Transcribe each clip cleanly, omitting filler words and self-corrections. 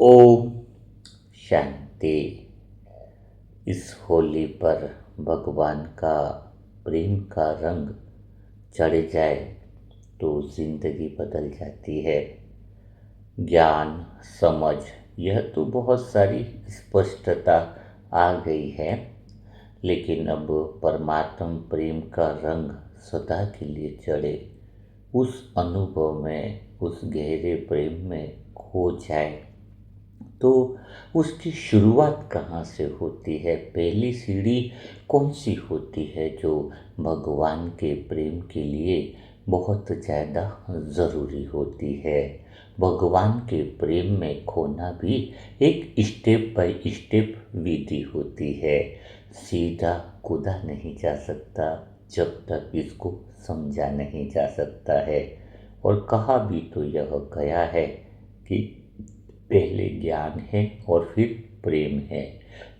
ओम शांति। इस होली पर भगवान का प्रेम का रंग चढ़ जाए तो जिंदगी बदल जाती है। ज्ञान समझ यह तो बहुत सारी स्पष्टता आ गई है, लेकिन अब परमात्म प्रेम का रंग सदा के लिए चढ़े, उस अनुभव में, उस गहरे प्रेम में खो जाए तो उसकी शुरुआत कहाँ से होती है? पहली सीढ़ी कौन सी होती है जो भगवान के प्रेम के लिए बहुत ज़्यादा ज़रूरी होती है? भगवान के प्रेम में खोना भी एक स्टेप बाय स्टेप विधि होती है। सीधा कूदा नहीं जा सकता जब तक इसको समझा नहीं जा सकता है। और कहा भी तो यह गया है कि पहले ज्ञान है और फिर प्रेम है,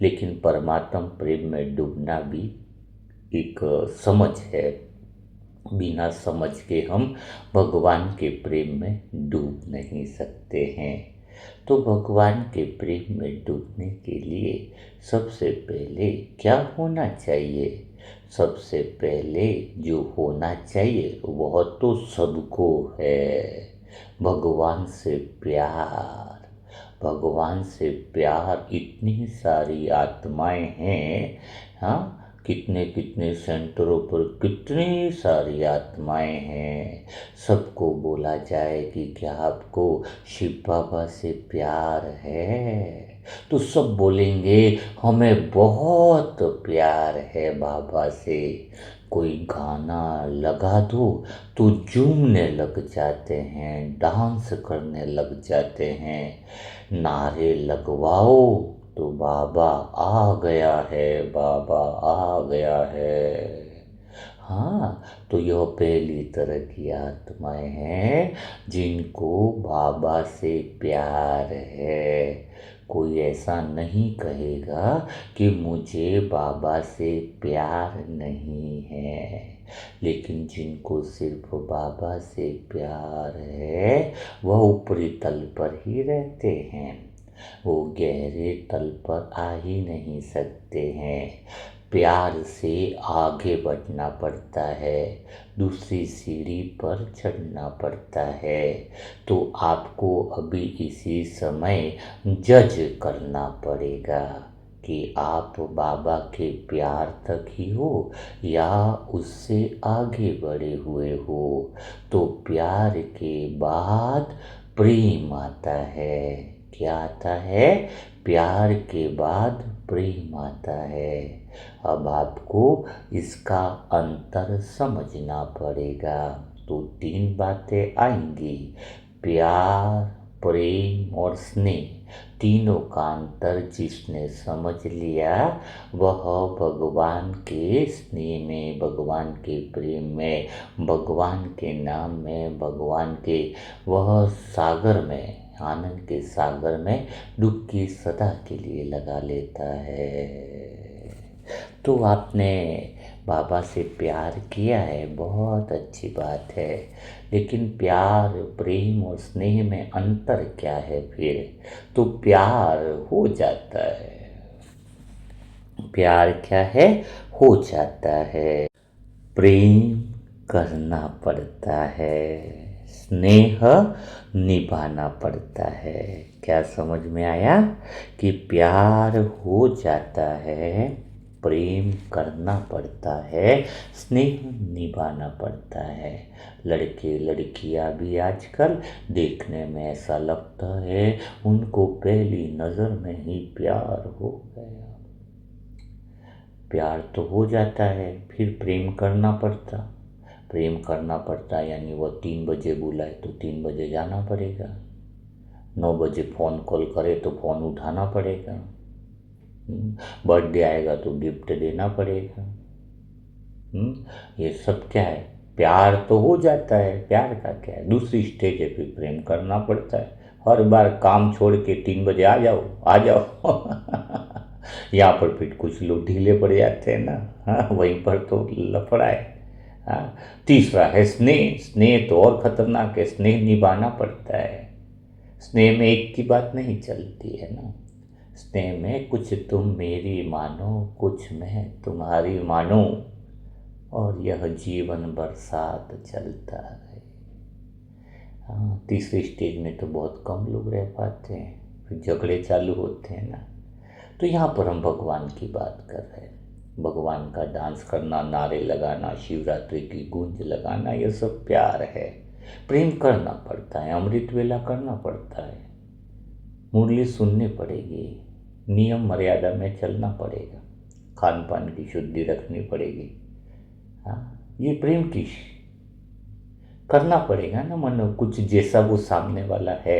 लेकिन परमात्म प्रेम में डूबना भी एक समझ है। बिना समझ के हम भगवान के प्रेम में डूब नहीं सकते हैं। तो भगवान के प्रेम में डूबने के लिए सबसे पहले क्या होना चाहिए? सबसे पहले जो होना चाहिए वह तो सबको है, भगवान से प्यार। भगवान से प्यार, इतनी सारी आत्माएं हैं, हाँ, कितने कितने सेंटरों पर कितनी सारी आत्माएं हैं। सबको बोला जाए कि क्या आपको शिव बाबा से प्यार है, तो सब बोलेंगे हमें बहुत प्यार है बाबा से। कोई गाना लगा दो तो झूमने लग जाते हैं, डांस करने लग जाते हैं। नारे लगवाओ तो बाबा आ गया है, बाबा आ गया है। हाँ, तो यह पहली तरह की आत्माएं हैं जिनको बाबा से प्यार है। कोई ऐसा नहीं कहेगा कि मुझे बाबा से प्यार नहीं है, लेकिन जिनको सिर्फ बाबा से प्यार है वह ऊपरी तल पर ही रहते हैं, वो गहरे तल पर आ ही नहीं सकते हैं। प्यार से आगे बढ़ना पड़ता है, दूसरी सीढ़ी पर चढ़ना पड़ता है। तो आपको अभी इसी समय जज करना पड़ेगा कि आप बाबा के प्यार तक ही हो या उससे आगे बढ़े हुए हो। तो प्यार के बाद प्रेम आता है। क्या आता है? प्यार के बाद प्रेम आता है। अब आपको इसका अंतर समझना पड़ेगा। तो 3 बातें आएंगी, प्यार, प्रेम और स्नेह। तीनों का अंतर जिसने समझ लिया वह भगवान के स्नेह में, भगवान के प्रेम में, भगवान के नाम में, भगवान के वह सागर में, आनंद के सागर में डुबकी सदा के लिए लगा लेता है। तो आपने बाबा से प्यार किया है, बहुत अच्छी बात है, लेकिन प्यार, प्रेम और स्नेह में अंतर क्या है फिर? तो प्यार हो जाता है। प्यार क्या है? हो जाता है। प्रेम करना पड़ता है, स्नेह निभाना पड़ता है। क्या समझ में आया कि प्यार हो जाता है, प्रेम करना पड़ता है, स्नेह निभाना पड़ता है। लड़के लड़कियां भी आजकल देखने में ऐसा लगता है उनको पहली नज़र में ही प्यार हो गया। प्यार तो हो जाता है, फिर प्रेम करना पड़ता। प्रेम करना पड़ता यानी वो 3 बजे बुलाए तो 3 बजे जाना पड़ेगा, 9 बजे फ़ोन कॉल करे तो फ़ोन उठाना पड़ेगा, बर्थडे आएगा तो गिफ्ट देना पड़ेगा। ये सब क्या है? प्यार तो हो जाता है। प्यार का क्या है? दूसरी स्टेज है, फिर प्रेम करना पड़ता है। हर बार काम छोड़ के 3 बजे आ जाओ आ जाओ यहाँ पर फिर कुछ लोग ढीले पड़ जाते हैं ना, हाँ, वहीं पर तो लफड़ा है। हाँ, तीसरा है स्नेह। स्नेह तो और खतरनाक है, स्नेह निभाना पड़ता है। स्नेह में एक की बात नहीं चलती है ना। स्नेह में कुछ तुम मेरी मानो, कुछ मैं तुम्हारी मानूं, और यह जीवन भर साथ चलता रहे। हाँ, तीसरे स्टेज में तो बहुत कम लोग रह पाते हैं, फिर झगड़े चालू होते हैं ना। तो यहाँ पर हम भगवान की बात कर रहे हैं। भगवान का डांस करना, नारे लगाना, शिवरात्रि की गूंज लगाना, यह सब प्यार है। प्रेम करना पड़ता है, अमृत वेला करना पड़ता है, मुरली सुननी पड़ेगी, नियम मर्यादा में चलना पड़ेगा, खान पान की शुद्धि रखनी पड़ेगी। हाँ, ये प्रेम की करना पड़ेगा ना। मन कुछ जैसा वो सामने वाला है,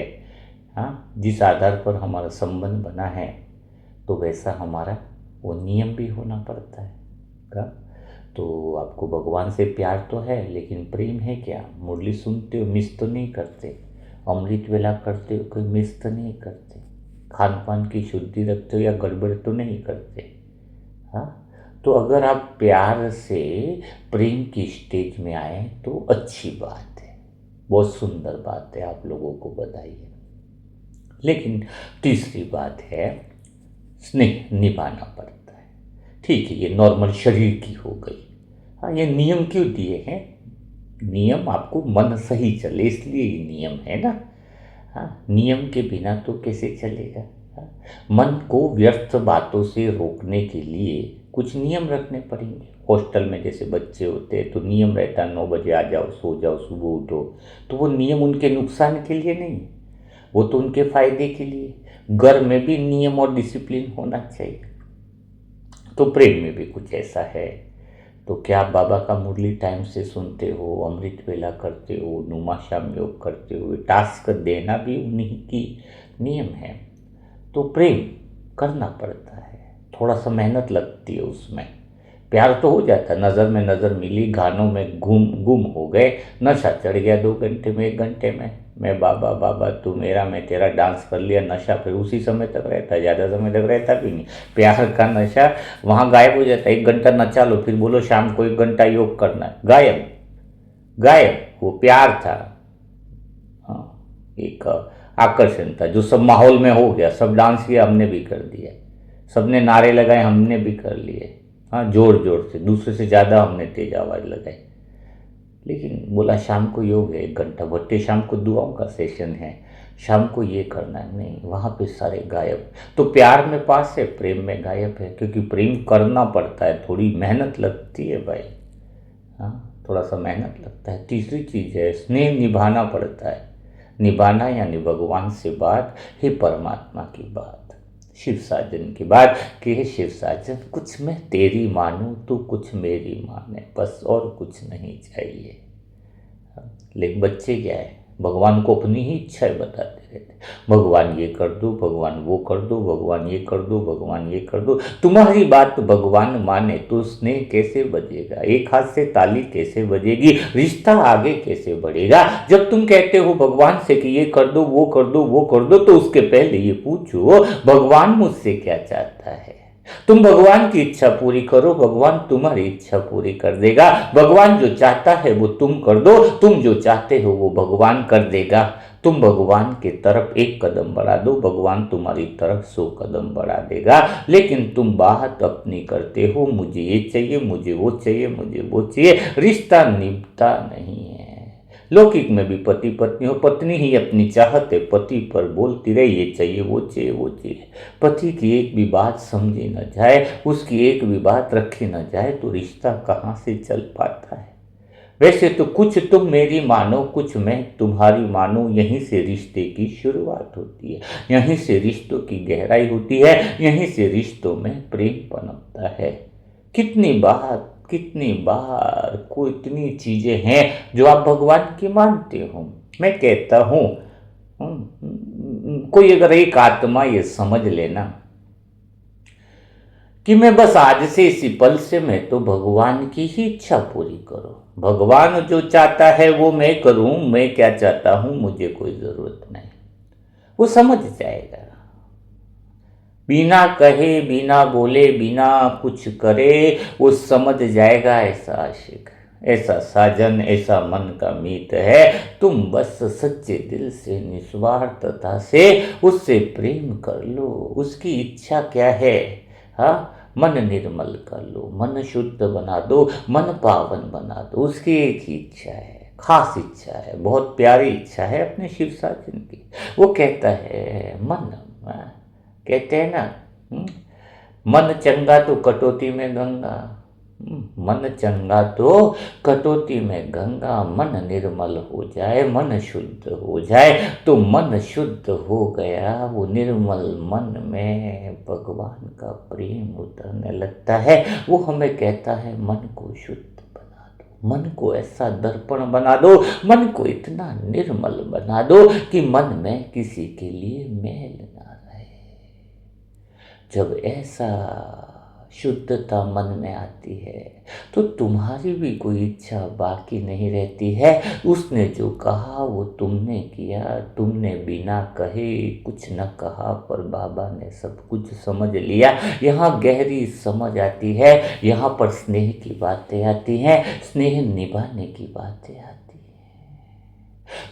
हाँ, जिस आधार पर हमारा संबंध बना है, तो वैसा हमारा वो नियम भी होना पड़ता है का। तो आपको भगवान से प्यार तो है, लेकिन प्रेम है क्या? मुरली सुनते हो, मिस तो नहीं करते? अमृत वेला करते हो, कोई मिस तो नहीं करते? खान पान की शुद्धि रखते हो या गड़बड़ तो नहीं करते? हाँ, तो अगर आप प्यार से प्रेम की स्टेज में आए तो अच्छी बात है, बहुत सुंदर बात है, आप लोगों को बधाई है। लेकिन तीसरी बात है, स्नेह निभाना पड़ता है। ठीक है, ये नॉर्मल शरीर की हो गई। हाँ, ये नियम क्यों दिए हैं? नियम आपको मन सही चले इसलिए ये नियम है ना। हाँ, नियम के बिना तो कैसे चलेगा। हाँ, मन को व्यर्थ बातों से रोकने के लिए कुछ नियम रखने पड़ेंगे। हॉस्टल में जैसे बच्चे होते हैं तो नियम रहता है 9 बजे आ जाओ, सो जाओ, सुबह उठो। तो वो नियम उनके नुकसान के लिए नहीं, वो तो उनके फायदे के लिए। घर में भी नियम और डिसिप्लिन होना चाहिए। तो प्रेम में भी कुछ ऐसा है। तो क्या आप बाबा का मुरली टाइम से सुनते हो, अमृत वेला करते हो, नुमा शाम योग करते हो? टास्क देना भी उन्हीं की नियम है। तो प्रेम करना पड़ता है, थोड़ा सा मेहनत लगती है उसमें। प्यार तो हो जाता है, नज़र में नज़र मिली, गानों में गुम हो गए, नशा चढ़ गया 2 घंटे में, 1 घंटे में। मैं बाबा बाबा तू मेरा, मैं तेरा, डांस कर लिया, नशा फिर उसी समय तक रहता है, ज़्यादा समय तक रहता भी नहीं। प्यार का नशा वहाँ गायब हो जाता है। 1 घंटा नचा लो, फिर बोलो शाम को 1 घंटा योग करना है, गायब गायब। वो प्यार था, हाँ, एक आकर्षण था, जो सब माहौल में हो गया। सब डांस किया, हमने भी कर दिया, सबने नारे लगाए, हमने भी कर लिए। हाँ, जोर जोर से, दूसरे से ज़्यादा हमने तेज आवाज़ लगाई। लेकिन बोला शाम को योग है, 1 घंटा भट्टे, शाम को दुआओं का सेशन है, शाम को ये करना है, नहीं, वहाँ पे सारे गायब। तो प्यार में पास है, प्रेम में गायब है, क्योंकि प्रेम करना पड़ता है, थोड़ी मेहनत लगती है भाई। हाँ, थोड़ा सा मेहनत लगता है। तीसरी चीज़ है, स्नेह निभाना पड़ता है। निभाना यानी भगवान से बात, हे परमात्मा की बात, शिव साजन की बात, कि हे शिव साजन, कुछ मैं तेरी मानूं, तू कुछ मेरी माने, बस और कुछ नहीं चाहिए। लेकिन बच्चे क्या है, भगवान को अपनी ही इच्छाएं बताते रहते, भगवान ये कर दो, भगवान वो कर दो, भगवान ये कर दो, भगवान ये कर दो। तुम्हारी बात भगवान माने तो स्नेह कैसे बजेगा, एक हाथ से ताली कैसे बजेगी, रिश्ता आगे कैसे बढ़ेगा? जब तुम कहते हो भगवान से कि ये कर दो, वो कर दो, वो कर दो, तो उसके पहले ये पूछो भगवान मुझसे क्या चाहता है। तुम भगवान की इच्छा पूरी करो, भगवान तुम्हारी इच्छा पूरी कर देगा। भगवान जो चाहता है वो तुम कर दो, तुम जो चाहते हो वो भगवान कर देगा। तुम भगवान की तरफ 1 कदम बढ़ा दो, भगवान तुम्हारी तरफ 100 कदम बढ़ा देगा। लेकिन तुम बात अपनी करते हो, मुझे ये चाहिए, मुझे वो चाहिए, मुझे वो चाहिए, रिश्ता निभता नहीं है। लौकिक में भी पति पत्नी हो, पत्नी ही अपनी चाहते पति पर बोलती रहे, ये चाहिए, वो चाहिए, वो चाहिए। पति की एक भी बात समझी न जाए, उसकी एक भी बात रखी न जाए, तो रिश्ता कहाँ से चल पाता है? वैसे तो कुछ तुम मेरी मानो, कुछ मैं तुम्हारी मानो, यहीं से रिश्ते की शुरुआत होती है, यहीं से रिश्तों की गहराई होती है, यहीं से रिश्तों में प्रेम पनपता है। कितनी बार को इतनी चीजें हैं जो आप भगवान की मानते हो। मैं कहता हूं, कोई अगर एक आत्मा ये समझ लेना कि मैं बस आज से इसी पल से मैं तो भगवान की ही इच्छा पूरी करो, भगवान जो चाहता है वो मैं करूं, मैं क्या चाहता हूं मुझे कोई जरूरत नहीं, वो समझ जाएगा। बिना कहे, बिना बोले, बिना कुछ करे वो समझ जाएगा, ऐसा आशिक। ऐसा साजन, ऐसा मन का मीत है, तुम बस सच्चे दिल से निस्वार्थता से उससे प्रेम कर लो। उसकी इच्छा क्या है? हाँ, मन निर्मल कर लो, मन शुद्ध बना दो, मन पावन बना दो। उसकी एक ही इच्छा है, खास इच्छा है, बहुत प्यारी इच्छा है अपने शिव साजन की। वो कहता है मन, कहते हैं ना, मन चंगा तो कटौती में गंगा। मन चंगा तो कटौती में गंगा। मन निर्मल हो जाए, मन शुद्ध हो जाए, तो मन शुद्ध हो गया। वो निर्मल मन में भगवान का प्रेम उतरने लगता है। वो हमें कहता है मन को शुद्ध बना दो, मन को ऐसा दर्पण बना दो, मन को इतना निर्मल बना दो कि मन में किसी के लिए मैल ना रहे। जब ऐसा शुद्धता मन में आती है तो तुम्हारी भी कोई इच्छा बाकी नहीं रहती है। उसने जो कहा वो तुमने किया। तुमने बिना कहे कुछ न कहा, पर बाबा ने सब कुछ समझ लिया। यहाँ गहरी समझ आती है, यहाँ पर स्नेह की बातें आती हैं, स्नेह निभाने की बातें आती हैं।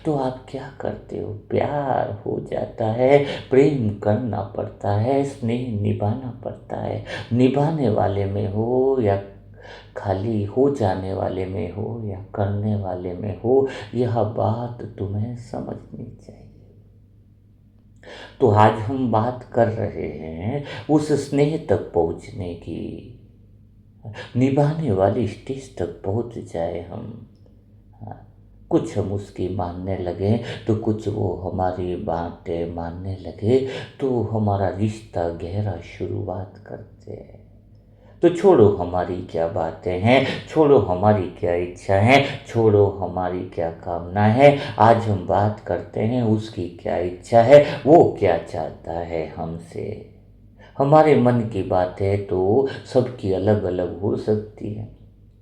तो आप क्या करते हो? प्यार हो जाता है, प्रेम करना पड़ता है, स्नेह निभाना पड़ता है। निभाने वाले में हो या खाली हो जाने वाले में हो या करने वाले में हो, यह बात तुम्हें समझनी चाहिए। तो आज हम बात कर रहे हैं उस स्नेह तक पहुंचने की। निभाने वाली स्टेज तक पहुंच जाए हम। हाँ, कुछ हम उसकी मानने लगे तो कुछ वो हमारी बातें मानने लगे, तो हमारा रिश्ता गहरा शुरुआत करते हैं। तो छोड़ो हमारी क्या बातें हैं, छोड़ो हमारी क्या इच्छा है, छोड़ो हमारी क्या कामना है। आज हम बात करते हैं उसकी क्या इच्छा है, वो क्या चाहता है हमसे। हमारे मन की बातें तो सबकी अलग अलग हो सकती है।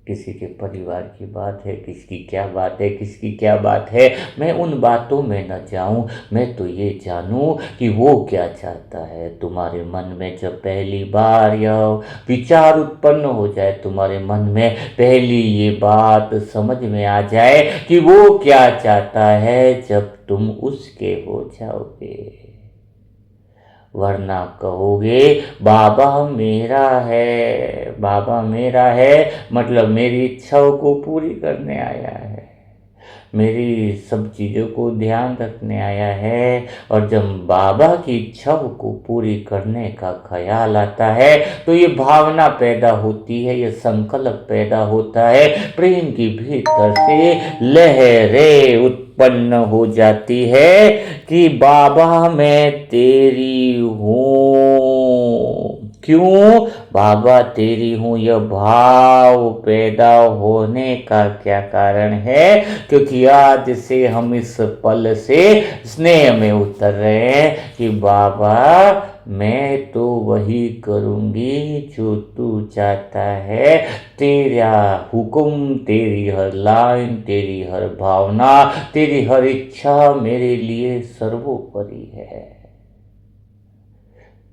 किसी के परिवार की बात है, किसकी क्या बात है, किसकी क्या बात है। मैं उन बातों में न जाऊं, मैं तो ये जानूं कि वो क्या चाहता है। तुम्हारे मन में जब पहली बार यह विचार उत्पन्न हो जाए, तुम्हारे मन में पहली ये बात समझ में आ जाए कि वो क्या चाहता है, जब तुम उसके हो जाओगे। वरना कहोगे बाबा मेरा है, बाबा मेरा है मतलब मेरी इच्छाओं को पूरी करने आया है, मेरी सब चीज़ों को ध्यान रखने आया है। और जब बाबा की इच्छाओं को पूरी करने का ख्याल आता है तो ये भावना पैदा होती है, ये संकल्प पैदा होता है, प्रेम की भीतर से लहरें उत्पन्न हो जाती है कि बाबा मैं तेरी हूँ। क्यों बाबा तेरी हूँ, यह भाव पैदा होने का क्या कारण है? क्योंकि आज से हम इस पल से स्नेह में उतर रहे हैं कि बाबा मैं तो वही करूँगी जो तू चाहता है। तेरा हुक्म, तेरी हर लाइन, तेरी हर भावना, तेरी हर इच्छा मेरे लिए सर्वोपरि है।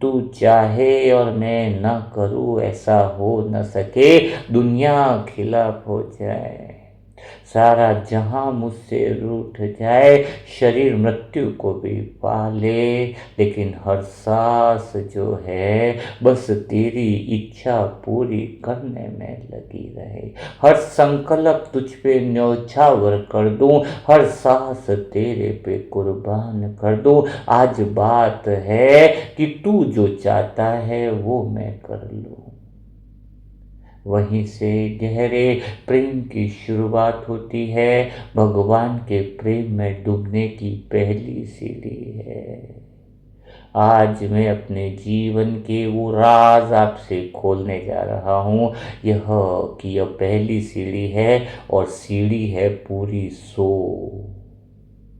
तू चाहे और मैं न करूँ ऐसा हो न सके, दुनिया खिलाफ हो जाए, सारा जहां मुझसे रूठ जाए, शरीर मृत्यु को भी पाले, लेकिन हर सांस जो है बस तेरी इच्छा पूरी करने में लगी रहे। हर संकल्प तुझ पे न्यौछावर कर दूं, हर सांस तेरे पे कुर्बान कर दूं। आज बात है कि तू जो चाहता है वो मैं कर लूं। वहीं से गहरे प्रेम की शुरुआत होती है। भगवान के प्रेम में डूबने की पहली सीढ़ी है। आज मैं अपने जीवन के वो राज आपसे खोलने जा रहा हूँ, यह कि यह पहली सीढ़ी है और सीढ़ी है पूरी 100।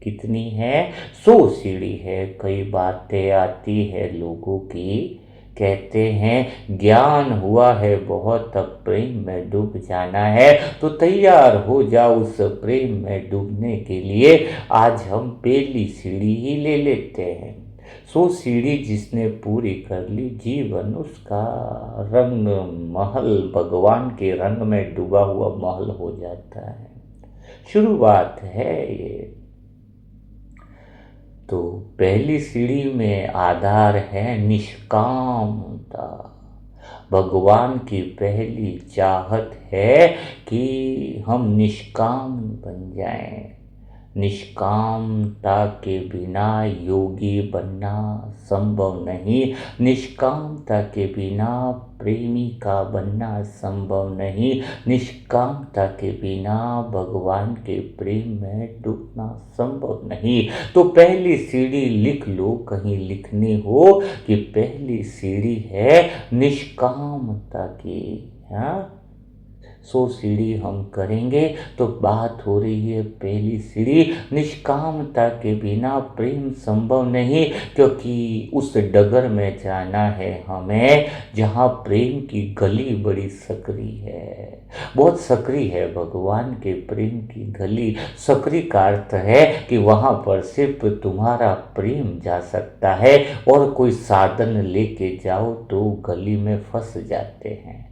कितनी है? 100 सीढ़ी है। कई बातें आती है लोगों की, कहते हैं ज्ञान हुआ है बहुत, अब प्रेम में डूब जाना है। तो तैयार हो जाओ उस प्रेम में डूबने के लिए। आज हम पहली सीढ़ी ही ले लेते हैं। सो सीढ़ी जिसने पूरी कर ली, जीवन उसका रंग महल भगवान के रंग में डूबा हुआ महल हो जाता है। शुरुआत है ये। तो पहली सीढ़ी में आधार है निष्कामता। भगवान की पहली चाहत है कि हम निष्काम बन जाएं। निष्कामता के बिना योगी बनना संभव नहीं। निष्कामता के बिना प्रेमी का बनना संभव नहीं। निष्कामता के बिना भगवान के प्रेम में डूबना संभव नहीं। तो पहली सीढ़ी लिख लो, कहीं लिखनी हो कि पहली सीढ़ी है निष्कामता की। हाँ, 100 सीढ़ी हम करेंगे तो बात हो रही है पहली सीढ़ी। निष्कामता के बिना प्रेम संभव नहीं, क्योंकि उस डगर में जाना है हमें जहाँ प्रेम की गली बड़ी सकरी है, बहुत सकरी है। भगवान के प्रेम की गली, सकरी का अर्थ है कि वहाँ पर सिर्फ तुम्हारा प्रेम जा सकता है, और कोई साधन लेके जाओ तो गली में फंस जाते हैं।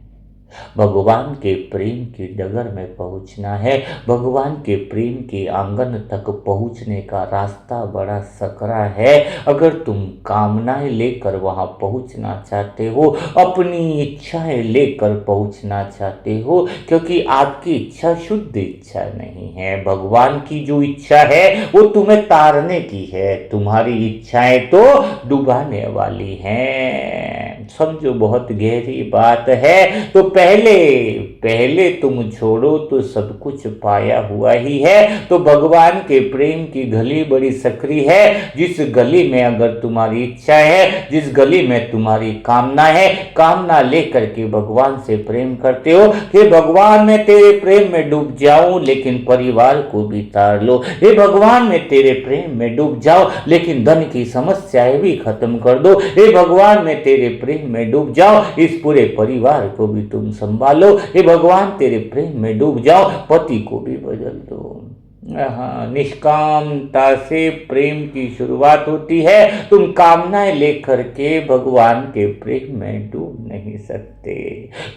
भगवान के प्रेम की डगर में पहुंचना है। भगवान के प्रेम के आंगन तक पहुंचने का रास्ता बड़ा सकरा है। अगर तुम कामनाएं लेकर वहां पहुंचना चाहते हो, अपनी इच्छाएं लेकर पहुंचना चाहते हो, क्योंकि आपकी इच्छा शुद्ध इच्छा नहीं है। भगवान की जो इच्छा है वो तुम्हें तारने की है, तुम्हारी इच्छाएं तो डुबाने वाली हैं। समझो, बहुत गहरी बात है। तो पहले तुम छोड़ो तो सब कुछ पाया हुआ ही है। तो भगवान के प्रेम की गली बड़ी सकरी है। जिस गली में अगर तुम्हारी इच्छा है, जिस गली में तुम्हारी कामना है, कामना लेकर के भगवान से प्रेम करते हो, हे भगवान मैं तेरे प्रेम में डूब जाऊं लेकिन परिवार को भी तार लो। हे भगवान मैं तेरे प्रेम में डूब जाऊं लेकिन धन की समस्याएं भी खत्म कर दो। हे भगवान मैं तेरे प्रेम में डूब जाओ, इस पूरे परिवार को भी तुम संभालो। हे भगवान तेरे प्रेम में डूब जाओ, पति को भी बदल दो। हाँ, निष्कामता से प्रेम की शुरुआत होती है। तुम कामनाएं लेकर के भगवान के प्रेम में डूब नहीं सकते।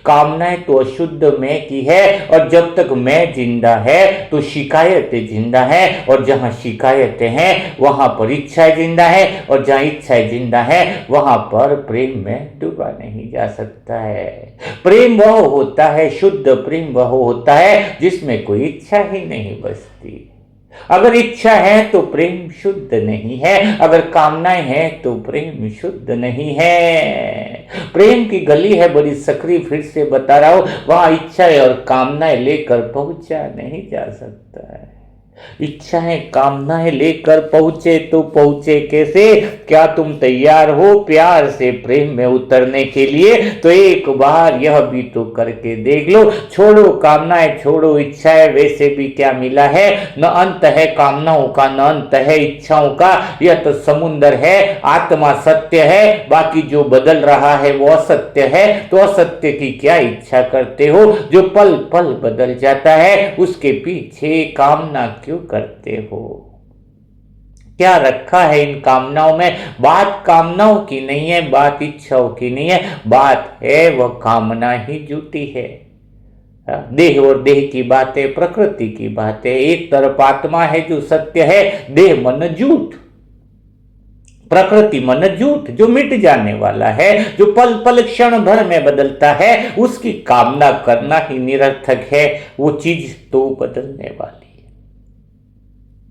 कामनाएं तो अशुद्ध मैं की है, और जब तक मैं जिंदा है तो शिकायतें जिंदा है, और जहां शिकायतें हैं वहां पर इच्छाएं जिंदा है, और जहां इच्छाएं जिंदा है वहां पर प्रेम में डूबा नहीं जा सकता है। प्रेम वह होता है, शुद्ध प्रेम वह होता है जिसमें कोई इच्छा ही नहीं बचती। अगर इच्छा है तो प्रेम शुद्ध नहीं है, अगर कामनाएं हैं तो प्रेम शुद्ध नहीं है। प्रेम की गली है बड़ी सकरी, फिर से बता रहा हूं, वहां इच्छाएं और कामनाएं लेकर पहुंचा नहीं जा सकता है। इच्छाएं कामनाएं लेकर पहुंचे तो पहुंचे कैसे? क्या तुम तैयार हो प्यार से प्रेम में उतरने के लिए? तो एक बार यह भी तो करके देख लो। छोड़ो कामनाएं, छोड़ो इच्छाएं, वैसे भी क्या मिला है? न अंत है कामनाओं का, न अंत है इच्छाओं का। यह तो समुंदर है, आत्मा सत्य है, बाकी जो बदल रहा है वो असत्य है। तो असत्य की क्या इच्छा करते हो? जो पल पल बदल जाता है उसके पीछे कामना क्यों करते हो? क्या रखा है इन कामनाओं में? बात कामनाओं की नहीं है, बात इच्छाओं की नहीं है, बात है वह कामना ही झूठी है। देह और देह की बातें, प्रकृति की बातें। एक तरफ आत्मा है जो सत्य है, देह मन झूठ, प्रकृति मन झूठ जो मिट जाने वाला है, जो पल पल क्षण भर में बदलता है। उसकी कामना करना ही निरर्थक है। वो चीज तो बदलने वाली है,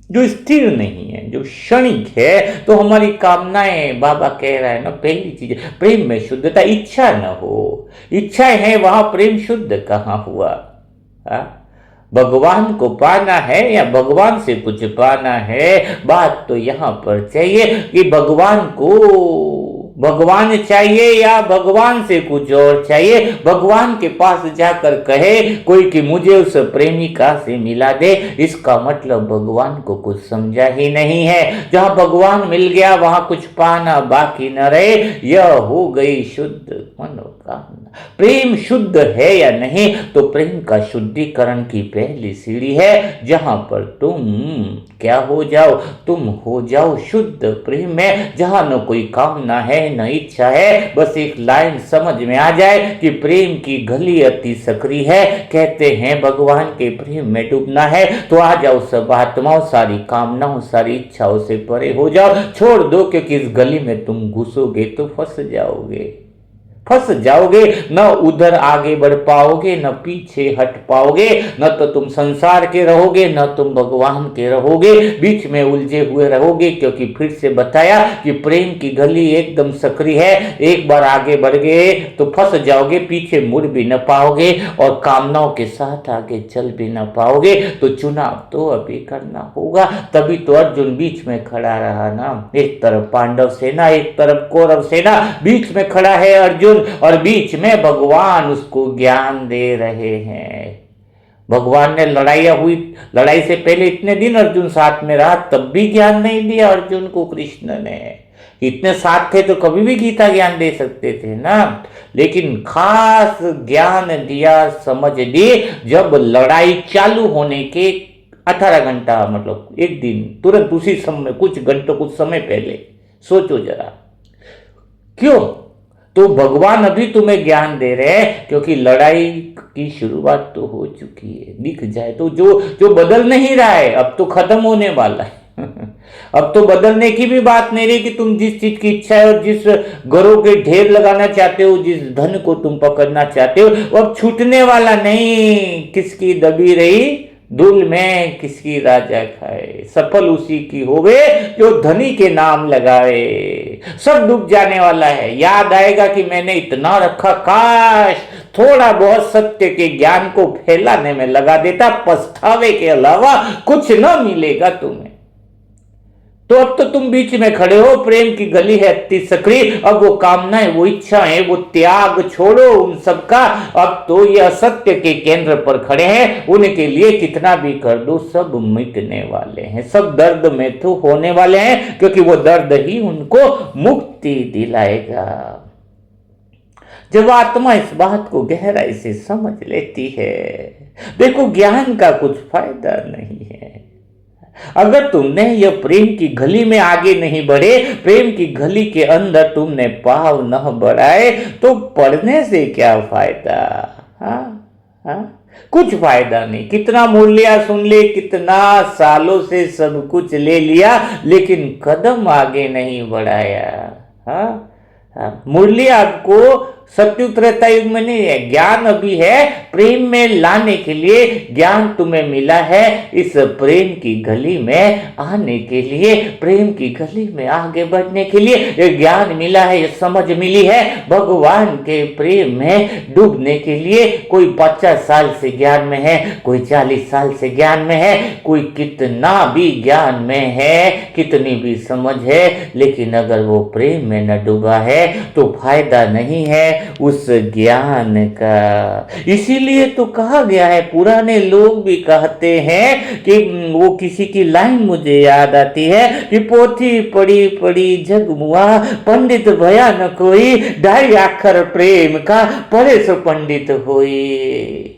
जो स्थिर नहीं है, जो क्षणिक है। तो हमारी कामनाएं, बाबा कह रहा है ना, पहली चीज प्रेम में शुद्धता। इच्छा न हो, इच्छाएं हैं वहां प्रेम शुद्ध कहां हुआ? भगवान को पाना है या भगवान से कुछ पाना है? बात तो यहां पर चाहिए कि भगवान को भगवान चाहिए या भगवान से कुछ और चाहिए? भगवान के पास जाकर कहे कोई कि मुझे उस प्रेमिका से मिला दे, इसका मतलब भगवान को कुछ समझा ही नहीं है। जहां भगवान मिल गया वहां कुछ पाना बाकी न रहे, यह हो गई शुद्ध मनोकामना। प्रेम शुद्ध है या नहीं, तो प्रेम का शुद्धिकरण की पहली सीढ़ी है, जहां पर तुम क्या हो जाओ, तुम हो जाओ शुद्ध प्रेम में, जहां न कोई कामना है न इच्छा है, बस एक लाइन समझ में आ जाए कि प्रेम की गली अति सक्रिय है। कहते हैं भगवान के प्रेम में डूबना है, तो आ जाओ सब आत्माओं, सारी कामनाओं सारी इच्छाओं से परे हो जाओ, छोड़ दो, क्योंकि इस गली में तुम घुसोगे तो फंस जाओगे, फंस जाओगे। न उधर आगे बढ़ पाओगे, न पीछे हट पाओगे, न तो तुम संसार के रहोगे, न तुम भगवान के रहोगे, बीच में उलझे हुए रहोगे। क्योंकि फिर से बताया कि प्रेम की गली एकदम सक्रिय है, एक बार आगे बढ़ गए तो फंस जाओगे, पीछे मुड़ भी न पाओगे और कामनाओं के साथ आगे चल भी न पाओगे। तो चुनाव तो अभी करना होगा। तभी तो अर्जुन बीच में खड़ा रहा ना, एक तरफ पांडव सेना, एक तरफ कौरव सेना, बीच में खड़ा है अर्जुन, और बीच में भगवान उसको ज्ञान दे रहे हैं। भगवान ने लड़ाई से पहले इतने दिन अर्जुन साथ में रहा, तब भी ज्ञान नहीं दिया अर्जुन को कृष्ण ने। इतने साथ थे तो कभी भी गीता ज्ञान दे सकते थे ना, लेकिन खास ज्ञान दिया, समझ दी जब लड़ाई चालू होने के 18 घंटा मतलब एक दिन तुरंत उसी समय, कुछ घंटों कुछ समय पहले। सोचो जरा, क्यों? तो भगवान अभी तुम्हें ज्ञान दे रहे हैं, क्योंकि लड़ाई की शुरुआत तो हो चुकी है। दिख जाए तो जो बदल नहीं रहा है, अब तो खत्म होने वाला है। अब तो बदलने की भी बात नहीं रही कि तुम जिस चीज की इच्छा है और जिस घरों के ढेर लगाना चाहते हो, जिस धन को तुम पकड़ना चाहते हो, वो अब छूटने वाला नहीं। किसकी दबी रही धूल में किसकी राजा खाए, सफल उसी की होवे जो धनी के नाम लगाए। सब डूब जाने वाला है। याद आएगा कि मैंने इतना रखा, काश थोड़ा बहुत सत्य के ज्ञान को फैलाने में लगा देता, पछतावे के अलावा कुछ न मिलेगा तुम्हें। तो अब तो तुम बीच में खड़े हो, प्रेम की गली है अति सक्रिय। अब वो कामनाएं, वो इच्छाएं, वो त्याग छोड़ो उन सबका। अब तो ये असत्य के केंद्र पर खड़े हैं, उनके लिए कितना भी कर दो सब मिटने वाले हैं, सब दर्द में तो होने वाले हैं, क्योंकि वो दर्द ही उनको मुक्ति दिलाएगा। जब आत्मा इस बात को गहराई से समझ लेती है, देखो ज्ञान का कुछ फायदा नहीं है अगर तुमने यह प्रेम की गली में आगे नहीं बढ़े, प्रेम की गली के अंदर तुमने पाव न बढ़ाए, तो पढ़ने से क्या फायदा? कुछ फायदा नहीं। कितना मूल्य सुन ले, कितना सालों से सब कुछ ले लिया, लेकिन कदम आगे नहीं बढ़ाया। मूल्य आपको सत्युग त्रेता युग में नहीं है, ज्ञान अभी है। प्रेम में लाने के लिए ज्ञान तुम्हें मिला है, इस प्रेम की गली में आने के लिए, प्रेम की गली में आगे बढ़ने के लिए ये ज्ञान मिला है, ये समझ मिली है। भगवान के प्रेम में डूबने के लिए कोई 50 साल से ज्ञान में है, कोई 40 साल से ज्ञान में है, कोई कितना भी ज्ञान में है, कितनी भी समझ है, लेकिन अगर वो प्रेम में न डूबा है तो फायदा नहीं है उस ज्ञान का। इसीलिए तो कहा गया है, पुराने लोग भी कहते हैं कि वो किसी की लाइन मुझे याद आती है कि पोथी पड़ी पड़ी जगमुआ, पंडित भया न कोई, 2.5 अक्षर प्रेम का पढ़े सो पंडित होई।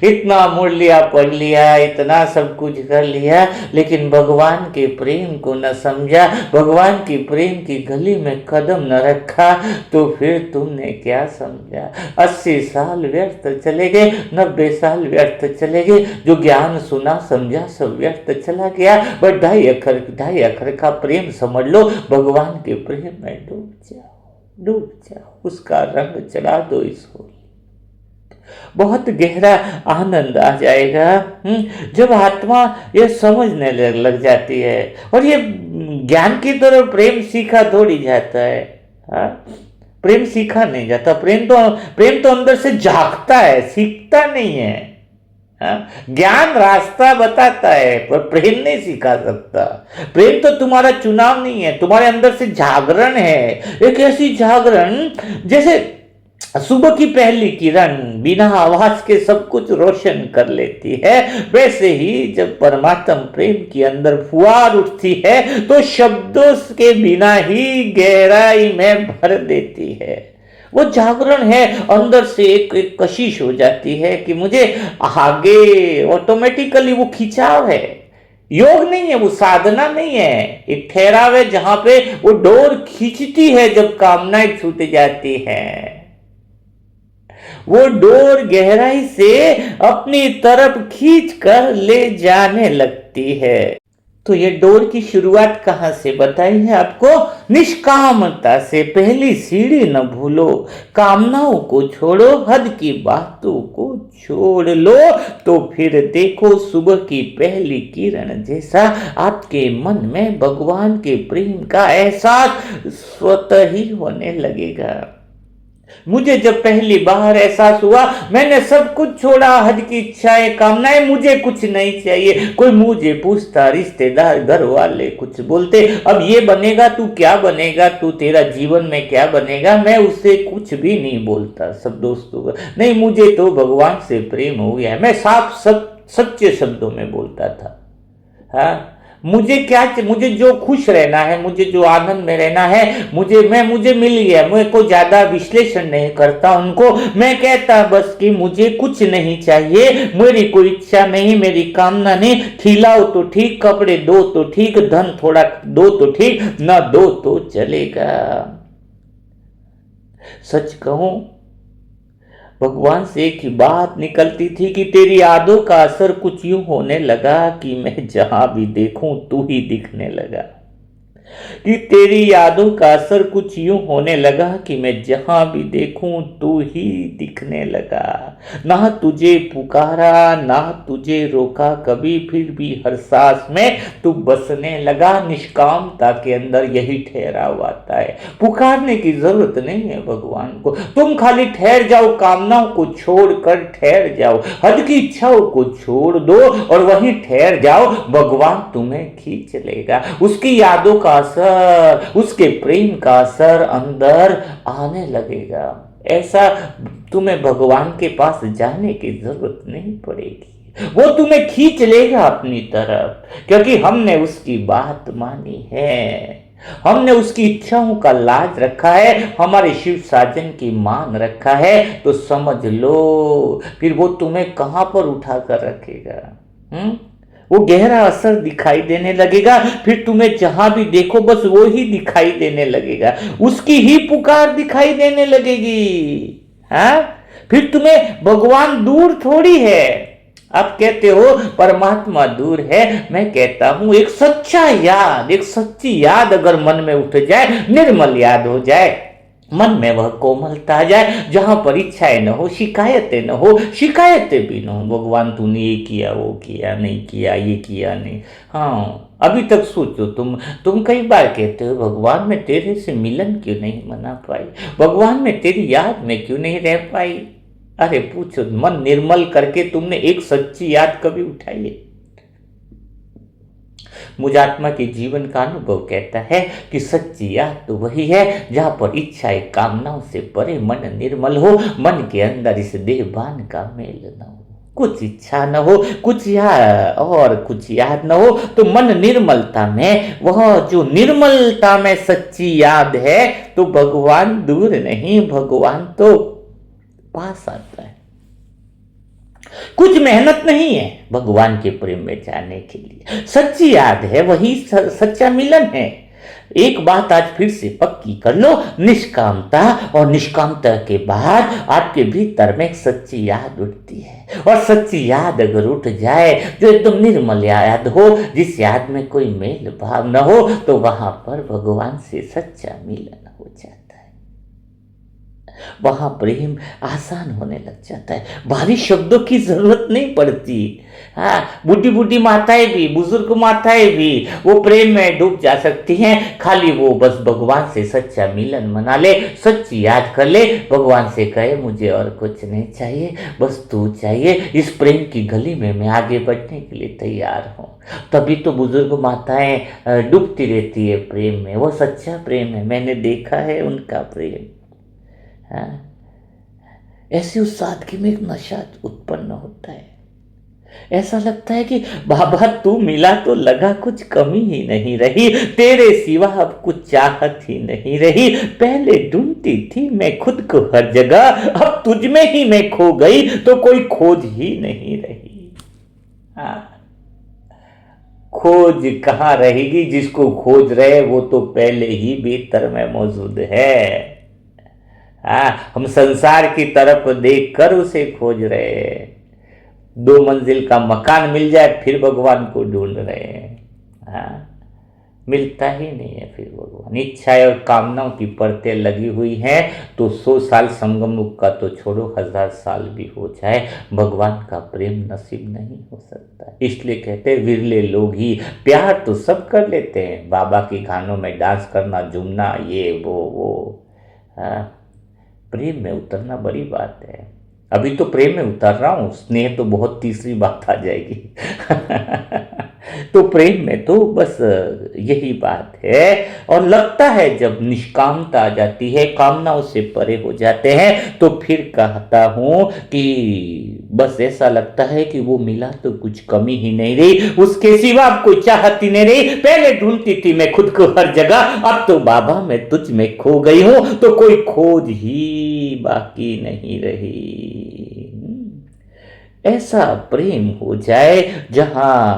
इतना मूल्य पढ़ लिया, इतना सब कुछ कर लिया, लेकिन भगवान के प्रेम को न समझा, भगवान की प्रेम की गली में कदम न रखा, तो फिर तुमने क्या समझा? 80 साल व्यर्थ चले गए, 90 साल व्यर्थ चले गए, जो ज्ञान सुना समझा सब व्यर्थ चला गया। बस 2.5 अक्षर का प्रेम समझ लो, भगवान के प्रेम में डूब जाओ, उसका रंग चढ़ा दो इसको, बहुत गहरा आनंद आ जाएगा। जब आत्मा ये समझने लग जाती है। और ये ज्ञान की तरफ प्रेम सीखा थोड़ी जाता है, प्रेम सीखा नहीं जाता। प्रेम तो अंदर से जागता है, सीखता नहीं है। ज्ञान रास्ता बताता है पर प्रेम नहीं सिखा सकता। प्रेम तो तुम्हारा चुनाव नहीं है, तुम्हारे अंदर से जागरण है, एक ऐसी जागरण जैसे सुबह की पहली किरण बिना आवाज के सब कुछ रोशन कर लेती है, वैसे ही जब परमात्म प्रेम के अंदर फुहार उठती है तो शब्दों के बिना ही गहराई में भर देती है। वो जागरण है, अंदर से एक कशिश हो जाती है कि मुझे आगे, ऑटोमेटिकली वो खिंचाव है। योग नहीं है, वो साधना नहीं है, एक ठहराव है जहां पे वो डोर खींचती है जब कामनाएं छूट जाती हैं। वो डोर गहराई से अपनी तरफ खींच कर ले जाने लगती है। तो ये डोर की शुरुआत कहां से बताई है आपको? निष्कामता से। पहली सीढ़ी न भूलो, कामनाओं को छोड़ो, हद की बातों को छोड़ लो, तो फिर देखो सुबह की पहली किरण जैसा आपके मन में भगवान के प्रेम का एहसास स्वतः ही होने लगेगा। मुझे जब पहली बार एहसास हुआ, मैंने सब कुछ छोड़ा, हद की इच्छाएं, कामनाएं, मुझे कुछ नहीं चाहिए। कोई मुझे पूछता, रिश्तेदार, घर वाले कुछ बोलते, अब ये बनेगा, तू क्या बनेगा, तू तेरा जीवन में क्या बनेगा, मैं उससे कुछ भी नहीं बोलता। सब दोस्तों को, नहीं मुझे तो भगवान से प्रेम हो गया है, मैं साफ सच्चे शब्दों में बोलता था। हाँ, मुझे जो खुश रहना है, मुझे जो आनंद में रहना है, मुझे मिल गया। मैं को ज्यादा विश्लेषण नहीं करता उनको, मैं कहता बस कि मुझे कुछ नहीं चाहिए, मेरी कोई इच्छा नहीं, मेरी कामना नहीं, खिलाओ तो ठीक, कपड़े दो तो ठीक, धन थोड़ा दो तो ठीक, न दो तो चलेगा। सच कहूं, भगवान से एक ही बात निकलती थी कि तेरी यादों का असर कुछ यूं होने लगा कि मैं जहां भी देखूं तू ही दिखने लगा। कि तेरी यादों का असर कुछ यूं होने लगा कि मैं जहां भी देखूं तू ही दिखने लगा। ना तुझे पुकारा, ना तुझे रोका कभी, फिर भी हर सांस में तू बसने लगा। निष्कामता के अंदर यही ठहराव आता है। पुकारने की जरूरत नहीं है भगवान को, तुम खाली ठहर जाओ, कामनाओं को छोड़कर ठहर जाओ, हद की इच्छाओं को छोड़ दो और वहीं ठहर जाओ, भगवान तुम्हें खींच लेगा। उसकी यादों का असर, उसके प्रेम का असर अंदर आने लगेगा। ऐसा तुम्हें भगवान के पास जाने की जरूरत नहीं पड़ेगी, वो तुम्हें खींच लेगा अपनी तरफ, क्योंकि हमने उसकी बात मानी है, हमने उसकी इच्छाओं का लाज रखा है, हमारे शिव साजन की मान रखा है। तो समझ लो फिर वो तुम्हें कहां पर उठा कर रखेगा। वो गहरा असर दिखाई देने लगेगा, फिर तुम्हें जहां भी देखो बस वो ही दिखाई देने लगेगा, उसकी ही पुकार दिखाई देने लगेगी। हाँ, फिर तुम्हें भगवान दूर थोड़ी है। आप कहते हो परमात्मा दूर है, मैं कहता हूं एक सच्चा याद, एक सच्ची याद अगर मन में उठ जाए, निर्मल याद हो जाए, मन में वह कोमलता आ जाए, जहां पर इच्छाएं न हो, शिकायतें न हो, शिकायतें भी न हो, भगवान तूने ये किया, वो किया, नहीं किया, ये किया नहीं। हाँ, अभी तक सोचो, तुम कई बार कहते हो भगवान मैं तेरे से मिलन क्यों नहीं मना पाई, भगवान मैं तेरी याद में क्यों नहीं रह पाई। अरे पूछो, मन निर्मल करके तुमने एक सच्ची याद कभी उठाई है? मुझात्मा के जीवन का अनुभव कहता है कि सच्ची याद तो वही है जहां पर इच्छाएं कामनाओं से परे मन निर्मल हो, मन के अंदर इस देहभान का मेल न हो, कुछ इच्छा न हो, कुछ याद और कुछ याद न हो, तो मन निर्मलता में, वह जो निर्मलता में सच्ची याद है, तो भगवान दूर नहीं, भगवान तो पास आता है। कुछ मेहनत नहीं है भगवान के प्रेम में जाने के लिए, सच्ची याद है वही सच्चा मिलन है। एक बात आज फिर से पक्की कर लो, निष्कामता, और निष्कामता के बाद आपके भीतर में एक सच्ची याद उठती है, और सच्ची याद अगर उठ जाए जो एकदम निर्मल याद हो, जिस याद में कोई मेल भाव न हो, तो वहां पर भगवान से सच्चा मिलन हो जाता है। वहाँ प्रेम आसान होने लग जाता है, भारी शब्दों की जरूरत नहीं पड़ती। हाँ, बूढ़ी बूढ़ी माताएं भी, बुजुर्ग माताएं भी वो प्रेम में डूब जा सकती हैं। खाली वो बस भगवान से सच्चा मिलन मना ले, सच्ची याद कर ले, भगवान से कहे मुझे और कुछ नहीं चाहिए, बस तू चाहिए। इस प्रेम की गली में मैं आगे बढ़ने के लिए तैयार हूँ। तभी तो बुजुर्ग माताएं डूबती रहती है प्रेम में। वो सच्चा प्रेम है, मैंने देखा है उनका प्रेम। हाँ, ऐसी उस सादगी में एक नशा उत्पन्न होता है। ऐसा लगता है कि बाबा तू मिला तो लगा कुछ कमी ही नहीं रही, तेरे सिवा अब कुछ चाहत ही नहीं रही। पहले ढूंढती थी मैं खुद को हर जगह, अब तुझ में ही मैं खो गई तो कोई खोज ही नहीं रही। हाँ, खोज कहाँ रहेगी, जिसको खोज रहे वो तो पहले ही भीतर में मौजूद है। हाँ, हम संसार की तरफ देख कर उसे खोज रहे हैं। 2 मंजिल का मकान मिल जाए फिर भगवान को ढूंढ रहे हैं। हाँ, मिलता ही नहीं है फिर भगवान। इच्छाएं और कामनाओं की परतें लगी हुई हैं तो 100 साल संगम युग का तो छोड़ो, 1000 साल भी हो जाए भगवान का प्रेम नसीब नहीं हो सकता। इसलिए कहते हैं विरले लोग ही, प्यार तो सब कर लेते हैं, बाबा के गानों में डांस करना, झूमना, ये वो। हाँ, प्रेम में उतरना बड़ी बात है। अभी तो प्रेम में उतर रहा हूँ, स्नेह तो बहुत तीसरी बात आ जाएगी। तो प्रेम में तो बस यही बात है। और लगता है जब निष्कामता आ जाती है, कामनाओं से परे हो जाते हैं, तो फिर कहता हूँ कि बस ऐसा लगता है कि वो मिला तो कुछ कमी ही नहीं रही, उसके सिवा अब कोई चाहत ही नहीं रही। पहले ढूंढती थी मैं खुद को हर जगह, अब तो बाबा मैं तुझ में खो गई हूँ तो कोई खोज ही बाकी नहीं रही। ऐसा प्रेम हो जाए जहां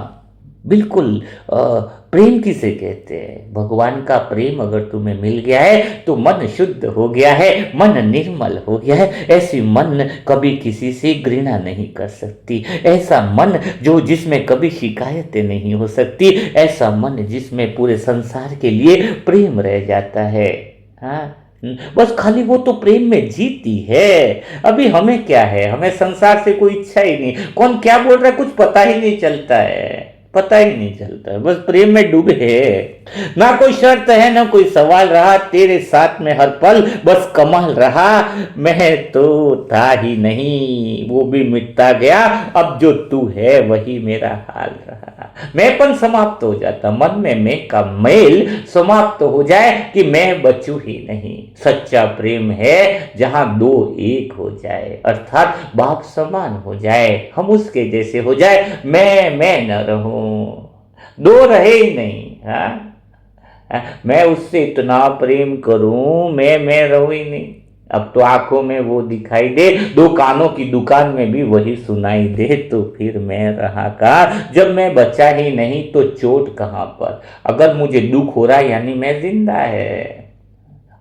बिल्कुल प्रेम किसे कहते हैं, भगवान का प्रेम अगर तुम्हें मिल गया है तो मन शुद्ध हो गया है, मन निर्मल हो गया है। ऐसी मन कभी किसी से घृणा नहीं कर सकती, ऐसा मन जो जिसमें कभी शिकायतें नहीं हो सकती, ऐसा मन जिसमें पूरे संसार के लिए प्रेम रह जाता है। हाँ, बस खाली वो तो प्रेम में जीती है। अभी हमें क्या है, हमें संसार से कोई इच्छा ही नहीं, कौन क्या बोल रहा है कुछ पता ही नहीं चलता है, पता ही नहीं चलता है, बस प्रेम में डूबे है। ना कोई शर्त है ना कोई सवाल रहा, तेरे साथ में हर पल बस कमाल रहा। मैं तो था ही नहीं, वो भी मिटता गया, अब जो तू है वही मेरा हाल रहा। मैंपन समाप्त हो जाता, मन में मैं का मेल समाप्त हो जाए कि मैं बचूं ही नहीं। सच्चा प्रेम है जहां दो एक हो जाए, अर्थात बाप समान हो जाए, हम उसके जैसे हो जाए, मैं न रहूं, दो रहे ही नहीं। हाँ, मैं उससे इतना प्रेम करूं, मैं रहूं ही नहीं। अब तो आंखों में वो दिखाई दे, 2 कानों की दुकान में भी वही सुनाई दे, तो फिर मैं रहा कहाँ, जब मैं बचा ही नहीं तो चोट कहाँ पर। अगर मुझे दुख हो रहा है यानी मैं जिंदा है,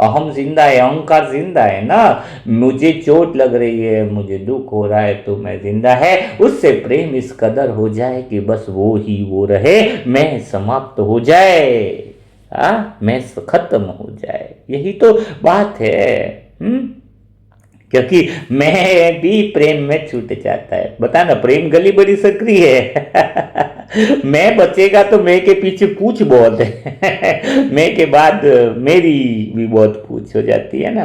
अहम जिंदा है, अहंकार जिंदा है ना। मुझे चोट लग रही है, मुझे दुख हो रहा है तो मैं जिंदा है। उससे प्रेम इस कदर हो जाए कि बस वो ही वो रहे, मैं समाप्त हो जाए। मैं खत्म हो जाए, यही तो बात है। हम्म, क्योंकि मैं भी प्रेम में छूट जाता है। बता ना, प्रेम गली बड़ी सक्रिय है। मैं बचेगा तो मैं के पीछे पूछ बहुत है। मैं के बाद मेरी भी बहुत पूछ हो जाती है ना।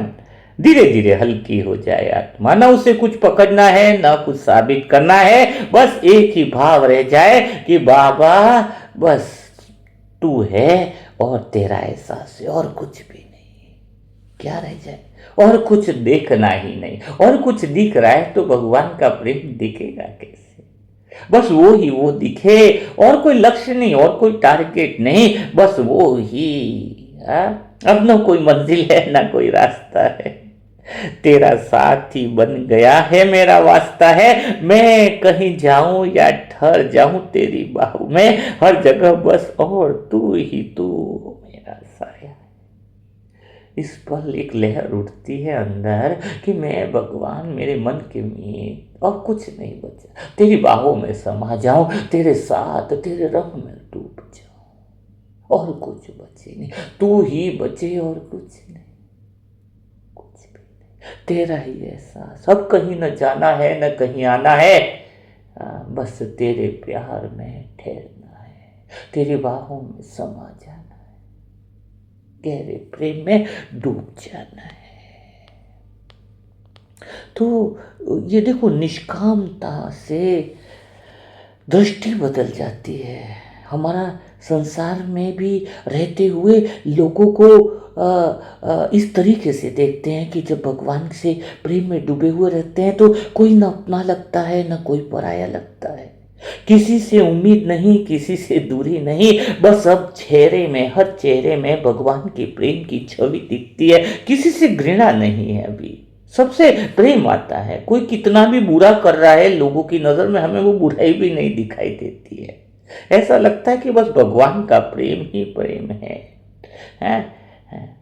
धीरे धीरे हल्की हो जाए आत्मा, ना उसे कुछ पकड़ना है ना कुछ साबित करना है, बस एक ही भाव रह जाए कि बाबा बस तू है और तेरा एहसास है और कुछ भी नहीं। क्या रह जाए, और कुछ देखना ही नहीं। और कुछ दिख रहा है तो भगवान का प्रेम दिखेगा कैसे, बस वो ही वो दिखे, और कोई लक्ष्य नहीं और कोई टारगेट नहीं, बस वो ही। अब ना कोई मंजिल है ना कोई रास्ता है, तेरा साथ ही बन गया है मेरा वास्ता है। मैं कहीं जाऊं या ठहर जाऊं तेरी बाहों में, हर जगह बस और तू ही तू मेरा साया। इस पल एक लहर उठती है अंदर कि मैं भगवान मेरे मन के मीत और कुछ नहीं बचा, तेरी बाहों में समा जाऊं, तेरे साथ तेरे रंग में डूब जाऊं, और कुछ बचे नहीं, तू ही बचे और कुछ नहीं, कुछ भी नहीं। तेरा ही एहसास, अब कहीं न जाना है न कहीं आना है, बस तेरे प्यार में ठहरना है, तेरी बाहों में समा जाना है, गहरे प्रेम में डूब जाना है। तो ये देखो, निष्कामता से दृष्टि बदल जाती है। हमारा संसार में भी रहते हुए लोगों को इस तरीके से देखते हैं कि जब भगवान से प्रेम में डूबे हुए रहते हैं तो कोई ना अपना लगता है ना कोई पराया लगता है। किसी से उम्मीद नहीं, किसी से दूरी नहीं, बस अब चेहरे में, हर चेहरे में भगवान के प्रेम की छवि दिखती है। किसी से घृणा नहीं है, अभी सबसे प्रेम आता है। कोई कितना भी बुरा कर रहा है, लोगों की नज़र में हमें वो बुराई भी नहीं दिखाई देती है। ऐसा लगता है कि बस भगवान का प्रेम ही प्रेम है।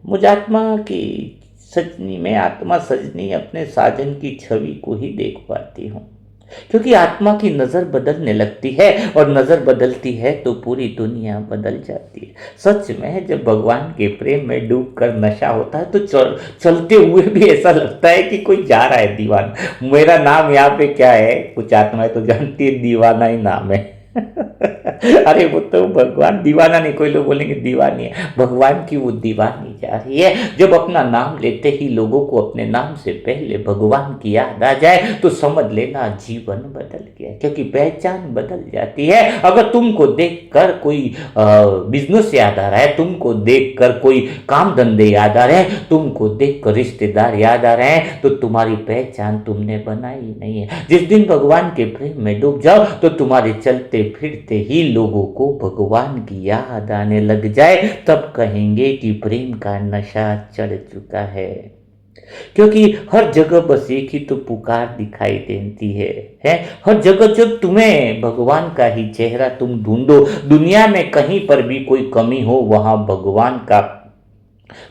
मुझ आत्मा की सजनी में, आत्मा सजनी अपने साजन की छवि को ही देख पाती हूँ, क्योंकि आत्मा की नज़र बदलने लगती है और नज़र बदलती है तो पूरी दुनिया बदल जाती है। सच में जब भगवान के प्रेम में डूबकर नशा होता है तो चलते हुए भी ऐसा लगता है कि कोई जा रहा है दीवाना। मेरा नाम यहाँ पे क्या है, कुछ आत्माएं तो जानती है, दीवाना ही नाम है। अरे वो तो भगवान दीवाना नहीं, कोई लोग बोलेंगे दीवानी है, भगवान की वो दीवानी जा रही है। जब अपना नाम लेते ही लोगों को अपने नाम से पहले भगवान की याद आ जाए तो समझ लेना जीवन बदल गया, क्योंकि पहचान बदल जाती है। अगर तुमको देखकर कोई बिजनेस याद आ रहा है, तुमको देखकर कोई काम धंधे याद आ रहे हैं, तुमको देखकर रिश्तेदार याद आ रहे हैं, तो तुम्हारी पहचान तुमने बनाई नहीं है। जिस दिन भगवान के प्रेम में डूब जाओ तो तुम्हारे चलते फिरते ही लोगों को भगवान की याद आने लग जाए, तब कहेंगे कि प्रेम का नशा चढ़ चुका है। क्योंकि हर जगह बस एक ही तो पुकार दिखाई देती है। हर जगह जब तुम्हें भगवान का ही चेहरा तुम ढूंढो, दुनिया में कहीं पर भी कोई कमी हो वहां भगवान का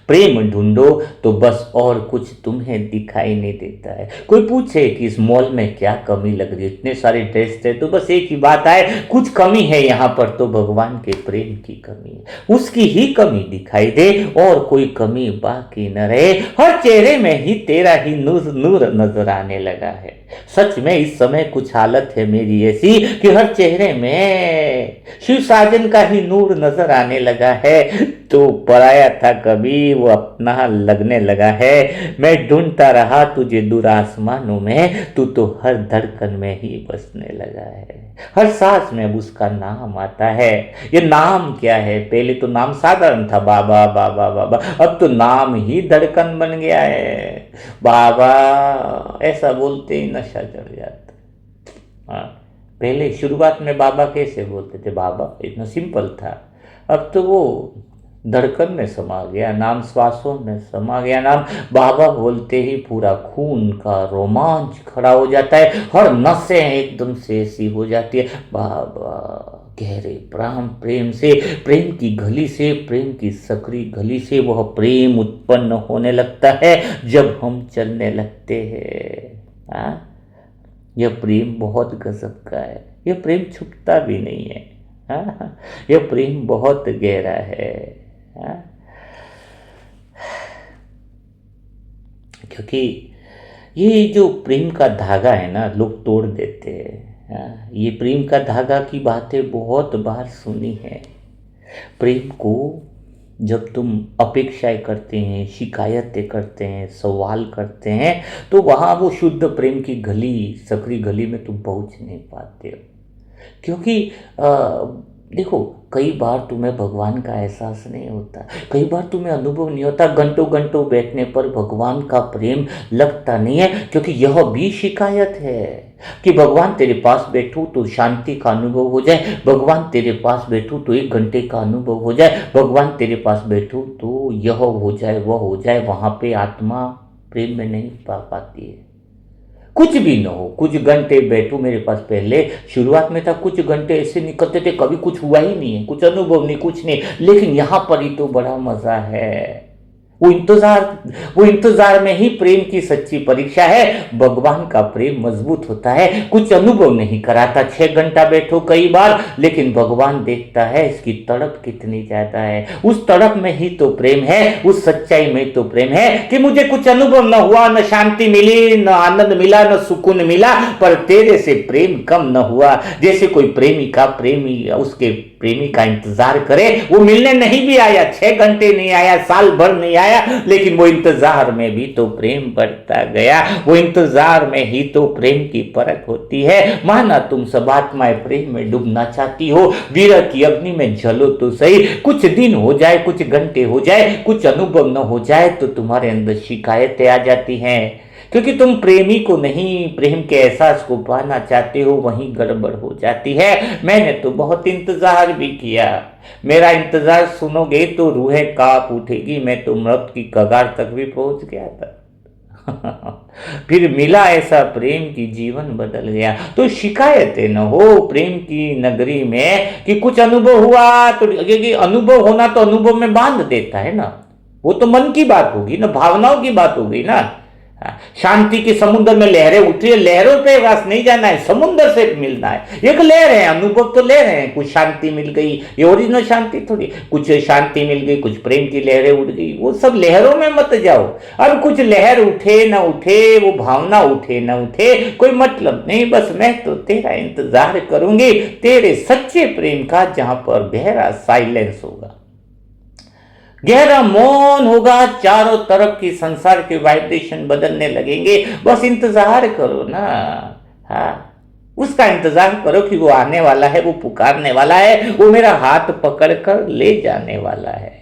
प्रेम ढूंढो, तो बस और कुछ तुम्हें दिखाई नहीं देता है। कोई पूछे कि इस मॉल में क्या कमी लग रही है, इतने सारे ड्रेस थे, तो बस एक ही बात आए, कुछ कमी है यहाँ पर, तो भगवान के प्रेम की कमी है। उसकी ही कमी दिखाई दे और कोई कमी बाकी न रहे। हर चेहरे में ही तेरा ही नूर नूर नजर आने लगा है। सच में इस समय कुछ हालत है मेरी ऐसी कि हर चेहरे में शिव साजन का ही नूर नजर आने लगा है। तो पराया था कभी, वो अपना लगने लगा है। मैं ढूंढता रहा तुझे दूर आसमानों में, तू तो हर धड़कन में ही बसने लगा है। हर सांस में अब उसका नाम आता है। ये नाम क्या है, पहले तो नाम साधारण था, बाबा बाबा बाबा, अब तो नाम ही धड़कन बन गया है। बाबा ऐसा बोलते ही नशा चढ़ जाता। हाँ, पहले शुरुआत में बाबा कैसे बोलते थे, बाबा इतना सिंपल था। अब तो वो धड़कन में समा गया, नाम श्वासों में समा गया। नाम बाबा बोलते ही पूरा खून का रोमांच खड़ा हो जाता है, हर नसें एकदम से ऐसी हो जाती है। बाबा गहरे प्रेम से, प्रेम की गली से, प्रेम की सकरी गली से वह प्रेम उत्पन्न होने लगता है जब हम चलने लगते हैं। यह प्रेम बहुत गजब का है, यह प्रेम छुपता भी नहीं है। यह प्रेम बहुत गहरा है। क्योंकि ये जो प्रेम का धागा है ना, लोग तोड़ देते हैं। ये प्रेम का धागा की बातें बहुत बार सुनी है। प्रेम को जब तुम अपेक्षाएं करते हैं, शिकायतें करते हैं, सवाल करते हैं, तो वहाँ वो शुद्ध प्रेम की गली, सकरी गली में तुम पहुँच नहीं पाते हो। क्योंकि देखो, कई बार तुम्हें भगवान का एहसास नहीं होता, कई बार तुम्हें अनुभव नहीं होता, घंटों घंटों बैठने पर भगवान का प्रेम लगता नहीं है। क्योंकि यह भी शिकायत है कि भगवान तेरे पास बैठूं तो शांति का अनुभव हो जाए, भगवान तेरे पास बैठूं तो 1 घंटे का अनुभव हो जाए, भगवान तेरे पास बैठूं तो यह हो जाए वह हो जाए। वहाँ पे आत्मा प्रेम में नहीं पा पाती है। कुछ भी न हो, कुछ घंटे बैठो मेरे पास, पहले शुरुआत में था कुछ घंटे ऐसे निकलते थे, कभी कुछ हुआ ही नहीं है, कुछ अनुभव नहीं, कुछ नहीं, लेकिन यहाँ पर ही तो बड़ा मजा है। वो इंतजार में ही प्रेम की सच्ची परीक्षा है। भगवान का प्रेम मजबूत होता है, कुछ अनुभव नहीं कराता। 6 घंटा बैठो कई बार, लेकिन भगवान देखता है इसकी तड़प कितनी ज्यादा है। उस तड़प में ही तो प्रेम है, उस सच्चाई में तो प्रेम है कि मुझे कुछ अनुभव न हुआ, न शांति मिली, न आनंद मिला, न सुकून मिला, पर तेरे से प्रेम कम न हुआ। जैसे कोई प्रेमी उसके प्रेमी का इंतजार करे, वो मिलने नहीं भी आया, 6 घंटे नहीं आया, साल भर नहीं आया, लेकिन वो इंतजार में भी तो प्रेम बढ़ता गया। वो इंतजार में ही तो प्रेम की परख होती है। माना तुम सब आत्माएं प्रेम में डूबना चाहती हो, विरह की अग्नि में जलो तो सही। कुछ दिन हो जाए, कुछ घंटे हो जाए, कुछ अनुभव न हो जाए, तो तुम्हारे अंदर शिकायतें आ जाती हैं, क्योंकि तुम प्रेमी को नहीं, प्रेम के एहसास को पाना चाहते हो। वहीं गड़बड़ हो जाती है। मैंने तो बहुत इंतजार भी किया, मेरा इंतजार सुनोगे तो रूहें कांप उठेगी। मैं तो मौत की कगार तक भी पहुंच गया था। फिर मिला ऐसा प्रेम की जीवन बदल गया। तो शिकायतें न हो प्रेम की नगरी में कि कुछ अनुभव हुआ, तो क्योंकि अनुभव होना तो अनुभव में बांध देता है ना। वो तो मन की बात होगी ना, भावनाओं की बात होगी ना। शांति के समुद्र में लहरें उठ रही है, लहरों पे बस नहीं जाना है, समुद्र से मिलना है। एक लहर है, अनुभव तो ले रहे हैं, कुछ शांति मिल गई, ये ओरिजिनल शांति थोड़ी, कुछ शांति मिल गई, कुछ प्रेम की लहरें उठ गई, वो सब लहरों में मत जाओ। अब कुछ लहर उठे ना उठे, वो भावना उठे ना उठे, कोई मतलब नहीं। बस मैं तो तेरा इंतजार करूंगी, तेरे सच्चे प्रेम का, जहां पर गहरा साइलेंस होगा, गहरा मौन होगा, चारों तरफ की संसार के वाइब्रेशन बदलने लगेंगे। बस इंतजार करो ना। हाँ, उसका इंतजार करो कि वो आने वाला है, वो पुकारने वाला है, वो मेरा हाथ पकड़कर ले जाने वाला है।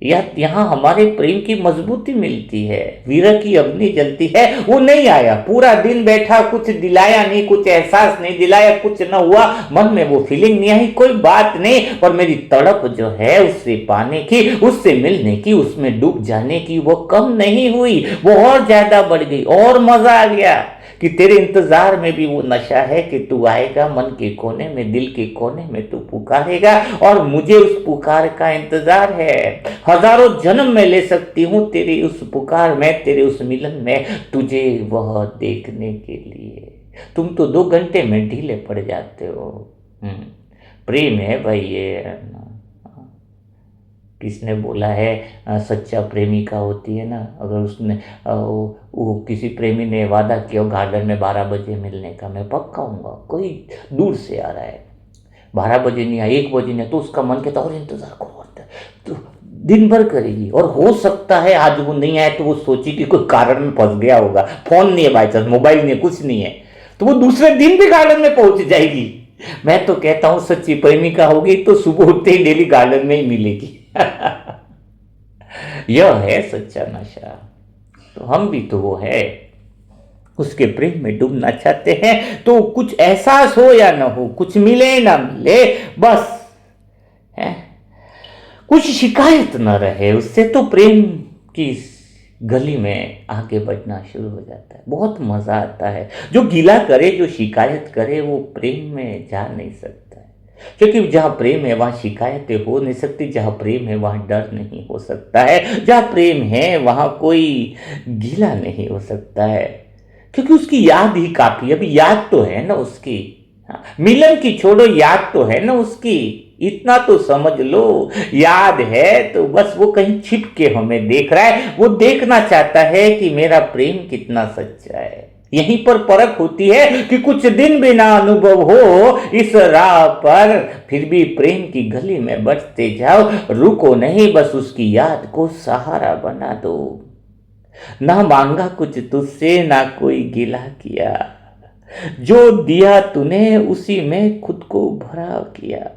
यहाँ हमारे प्रेम की मजबूती मिलती है। विरह की अग्नि जलती है। वो नहीं आया, पूरा दिन बैठा, कुछ दिलाया नहीं, कुछ एहसास नहीं दिलाया, कुछ न हुआ, मन में वो फीलिंग नहीं आई, कोई बात नहीं। पर मेरी तड़प जो है उससे पाने की, उससे मिलने की, उसमें डूब जाने की, वो कम नहीं हुई, वो और ज्यादा बढ़ गई। और मजा आ गया कि तेरे इंतजार में भी वो नशा है कि तू आएगा, मन के कोने में, दिल के कोने में तू पुकारेगा, और मुझे उस पुकार का इंतजार है। हजारों जन्म में ले सकती हूँ तेरी उस पुकार में, तेरे उस मिलन में, तुझे वह देखने के लिए। तुम तो 2 घंटे में ढीले पड़ जाते हो। प्रेम है भाई ये। किसने बोला है सच्चा प्रेमिका होती है ना, अगर उसने वो किसी प्रेमी ने वादा किया गार्डन में 12 बजे मिलने का, मैं पक्का आऊँगा, कोई दूर से आ रहा है, 12 बजे नहीं आया, 1 बजे नहीं, तो उसका मन कहता और इंतजार करो, तो दिन भर करेगी। और हो सकता है आज वो नहीं आए तो वो सोची कि कोई कारण में फंस गया होगा, फोन नहीं है बाई चांस, मोबाइल नहीं है, कुछ नहीं है, तो वो दूसरे दिन भी गार्डन में पहुंच जाएगी। मैं तो कहता हूं सच्ची प्रेमिका होगी तो सुबह उठते ही डेली गार्डन में ही मिलेगी। यह है सच्चा नशा। तो हम भी तो वो है, उसके प्रेम में डूबना चाहते हैं। तो कुछ एहसास हो या ना हो, कुछ मिले ना मिले, बस है कुछ शिकायत न रहे, उससे तो प्रेम की गली में आगे बढ़ना शुरू हो जाता है। बहुत मजा आता है। जो गिला करे, जो शिकायत करे, वो प्रेम में जा नहीं सकता है, क्योंकि जहां प्रेम है वहां शिकायतें हो नहीं सकती, जहां प्रेम है वहां डर नहीं हो सकता है, जहां प्रेम है वहां कोई गीला नहीं हो सकता है, क्योंकि उसकी याद ही काफी। अभी याद तो है ना उसकी, मिलन की छोड़ो, याद तो है ना उसकी, इतना तो समझ लो। याद है तो बस वो कहीं छिप के हमें देख रहा है, वो देखना चाहता है कि मेरा प्रेम कितना सच्चा है। यहीं पर परख होती है कि कुछ दिन बिना अनुभव हो इस राह पर, फिर भी प्रेम की गली में बढ़ते जाओ, रुको नहीं, बस उसकी याद को सहारा बना दो। ना मांगा कुछ तुझसे, ना कोई गिला किया, जो दिया तूने उसी में खुद को भरा किया,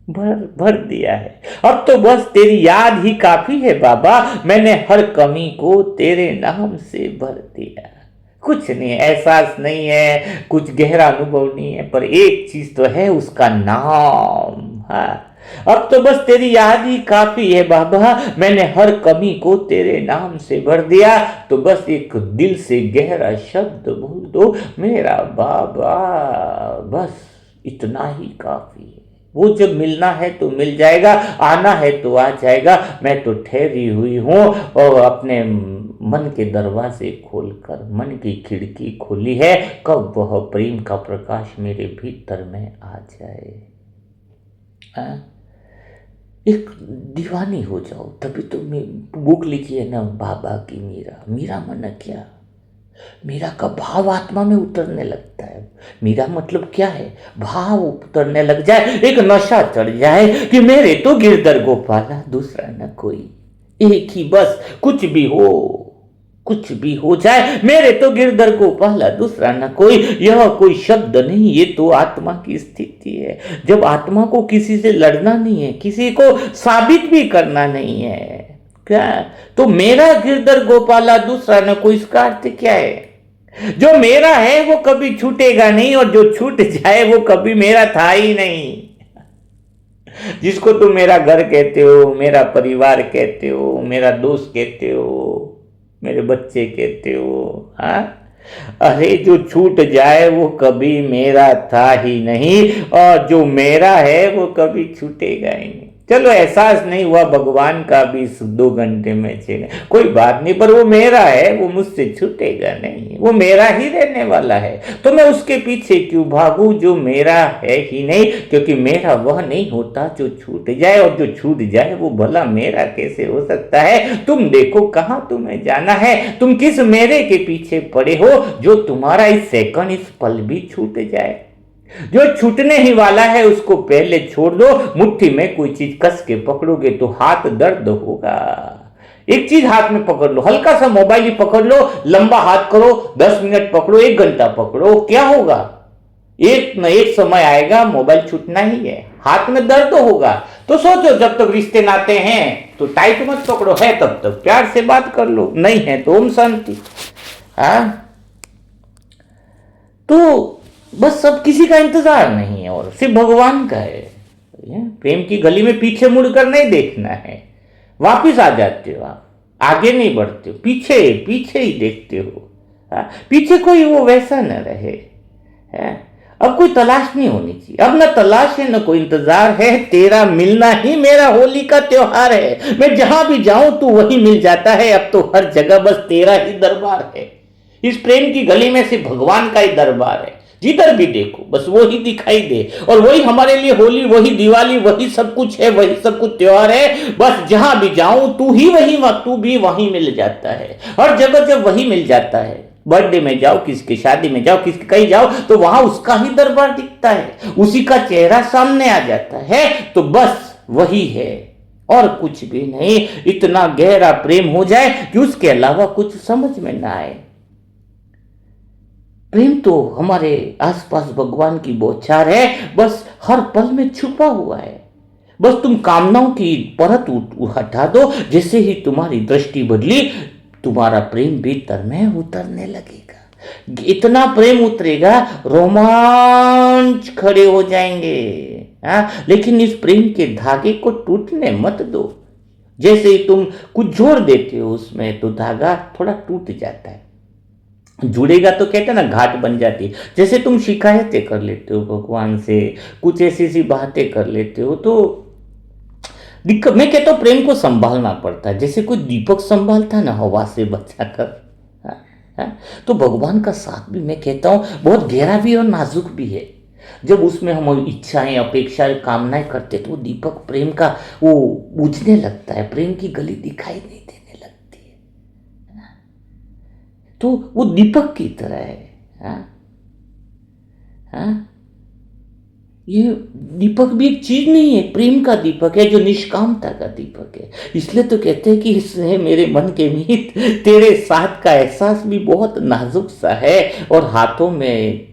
भर भर दिया है। अब तो बस तेरी याद ही काफी है बाबा, मैंने हर कमी को तेरे नाम से भर दिया। कुछ नहीं, एहसास नहीं है, कुछ गहरा अनुभव नहीं है, पर एक चीज तो है, उसका नाम। हाँ, अब तो बस तेरी याद ही काफी है बाबा, मैंने हर कमी को तेरे नाम से भर दिया। तो बस एक दिल से गहरा शब्द बोल दो, मेरा बाबा, बस इतना ही काफी है। वो जब मिलना है तो मिल जाएगा, आना है तो आ जाएगा। मैं तो ठहरी हुई हूँ और अपने मन के दरवाजे खोलकर मन की खिड़की खोली है, कब वह प्रेम का प्रकाश मेरे भीतर में आ जाए। हाँ? एक दीवानी हो जाओ, तभी तो मैं बुक लिखी है ना बाबा की, मीरा मीरा मन क्या, मीरा का भाव आत्मा में उतरने लगता है। मीरा मतलब क्या है, भाव उतरने लग जाए, एक नशा चढ़ जाए कि मेरे तो गिरधर गोपाला दूसरा न कोई, एक ही बस, कुछ भी हो, कुछ भी हो जाए, मेरे तो गिरधर गोपाला दूसरा न कोई। यह कोई शब्द नहीं, ये तो आत्मा की स्थिति है। जब आत्मा को किसी से लड़ना नहीं है, किसी को साबित भी करना नहीं है, क्या तो मेरा गिरधर गोपाला दूसरा न कोई, इसका अर्थ क्या है, जो मेरा है वो कभी छूटेगा नहीं, और जो छूट जाए वो कभी मेरा था ही नहीं। जिसको तुम मेरा घर कहते हो, मेरा परिवार कहते हो, मेरा दोस्त कहते हो, मेरे बच्चे कहते हो, हाँ, अरे जो छूट जाए वो कभी मेरा था ही नहीं, और जो मेरा है वो कभी छूटेगा ही नहीं। चलो एहसास नहीं हुआ भगवान का भी इस 2 घंटे में छेगा, कोई बात नहीं, पर वो मेरा है, वो मुझसे छूटेगा नहीं, वो मेरा ही रहने वाला है। तो मैं उसके पीछे क्यों भागूं जो मेरा है ही नहीं, क्योंकि मेरा वह नहीं होता जो छूट जाए, और जो छूट जाए वो भला मेरा कैसे हो सकता है। तुम देखो कहां तुम्हें जाना है, तुम किस मेरे के पीछे पड़े हो जो तुम्हारा इस सेकंड इस पल भी छूट जाए। जो छूटने ही वाला है उसको पहले छोड़ दो, मुट्ठी में कोई चीज कस के पकड़ोगे तो हाथ दर्द होगा। एक चीज हाथ में पकड़ लो, हल्का सा मोबाइल ही पकड़ लो, लंबा हाथ करो, 10 मिनट पकड़ो, 1 घंटा पकड़ो, क्या होगा, एक न एक समय आएगा मोबाइल छूटना ही है, हाथ में दर्द होगा। तो सोचो जब तक रिश्ते नाते हैं तो टाइट मत पकड़ो, है तब तक प्यार से बात कर लो, नहीं है तो ओम शांति। हाँ, तो बस अब किसी का इंतजार नहीं है और सिर्फ भगवान का है। प्रेम की गली में पीछे मुड़कर नहीं देखना है, वापिस आ जाते हो आप, आगे नहीं बढ़ते हो, पीछे पीछे ही देखते हो। पीछे कोई वो वैसा न रहे। अब कोई तलाश नहीं होनी चाहिए, अब न तलाश है न कोई इंतजार है, तेरा मिलना ही मेरा होली का त्योहार है। मैं जहां भी जाऊं तू वही मिल जाता है, अब तो हर जगह बस तेरा ही दरबार है। इस प्रेम की गली में सिर्फ भगवान का ही दरबार है, जिधर भी देखो बस वो ही दिखाई दे, और वही हमारे लिए होली, वही दिवाली, वही सब कुछ है, वही सब कुछ त्योहार है। बस जहां भी जाऊं तू ही वही, तू भी वहीं मिल जाता है, हर जगह जब वही मिल जाता है। बर्थडे में जाओ, किसकी शादी में जाओ, किसके कहीं जाओ तो वहां उसका ही दरबार दिखता है, उसी का चेहरा सामने आ जाता है। तो बस वही है और कुछ भी नहीं। इतना गहरा प्रेम हो जाए कि उसके अलावा कुछ समझ में ना आए। प्रेम तो हमारे आसपास भगवान की बौछार है, बस हर पल में छुपा हुआ है। बस तुम कामनाओं की परत हटा दो, जैसे ही तुम्हारी दृष्टि बदली तुम्हारा प्रेम भीतर में उतरने लगेगा। इतना प्रेम उतरेगा रोमांच खड़े हो जाएंगे। लेकिन इस प्रेम के धागे को टूटने मत दो। जैसे ही तुम कुछ जोड़ देते हो उसमें तो धागा थोड़ा टूट जाता है, जुड़ेगा तो कहते हैं ना घाट बन जाती है। जैसे तुम शिकायतें कर लेते हो भगवान से, कुछ ऐसी सी बातें कर लेते हो तो दिक्कत, मैं कहता हूँ प्रेम को संभालना पड़ता है, जैसे कोई दीपक संभालता है ना हवा से बचाकर। तो भगवान का साथ भी मैं कहता हूँ बहुत गहरा भी और नाजुक भी है। जब उसमें हम इच्छाएं, अपेक्षाएं, कामनाएं करते तो वो दीपक प्रेम का वो बुझने लगता है, प्रेम की गली दिखाई नहीं देने लगती है। तो वो दीपक की तरह है। ये दीपक भी एक चीज नहीं है, प्रेम का दीपक है जो निष्कामता का दीपक है। इसलिए तो कहते हैं कि इसने मेरे मन के मीत तेरे साथ का एहसास भी बहुत नाजुक सा है, और हाथों में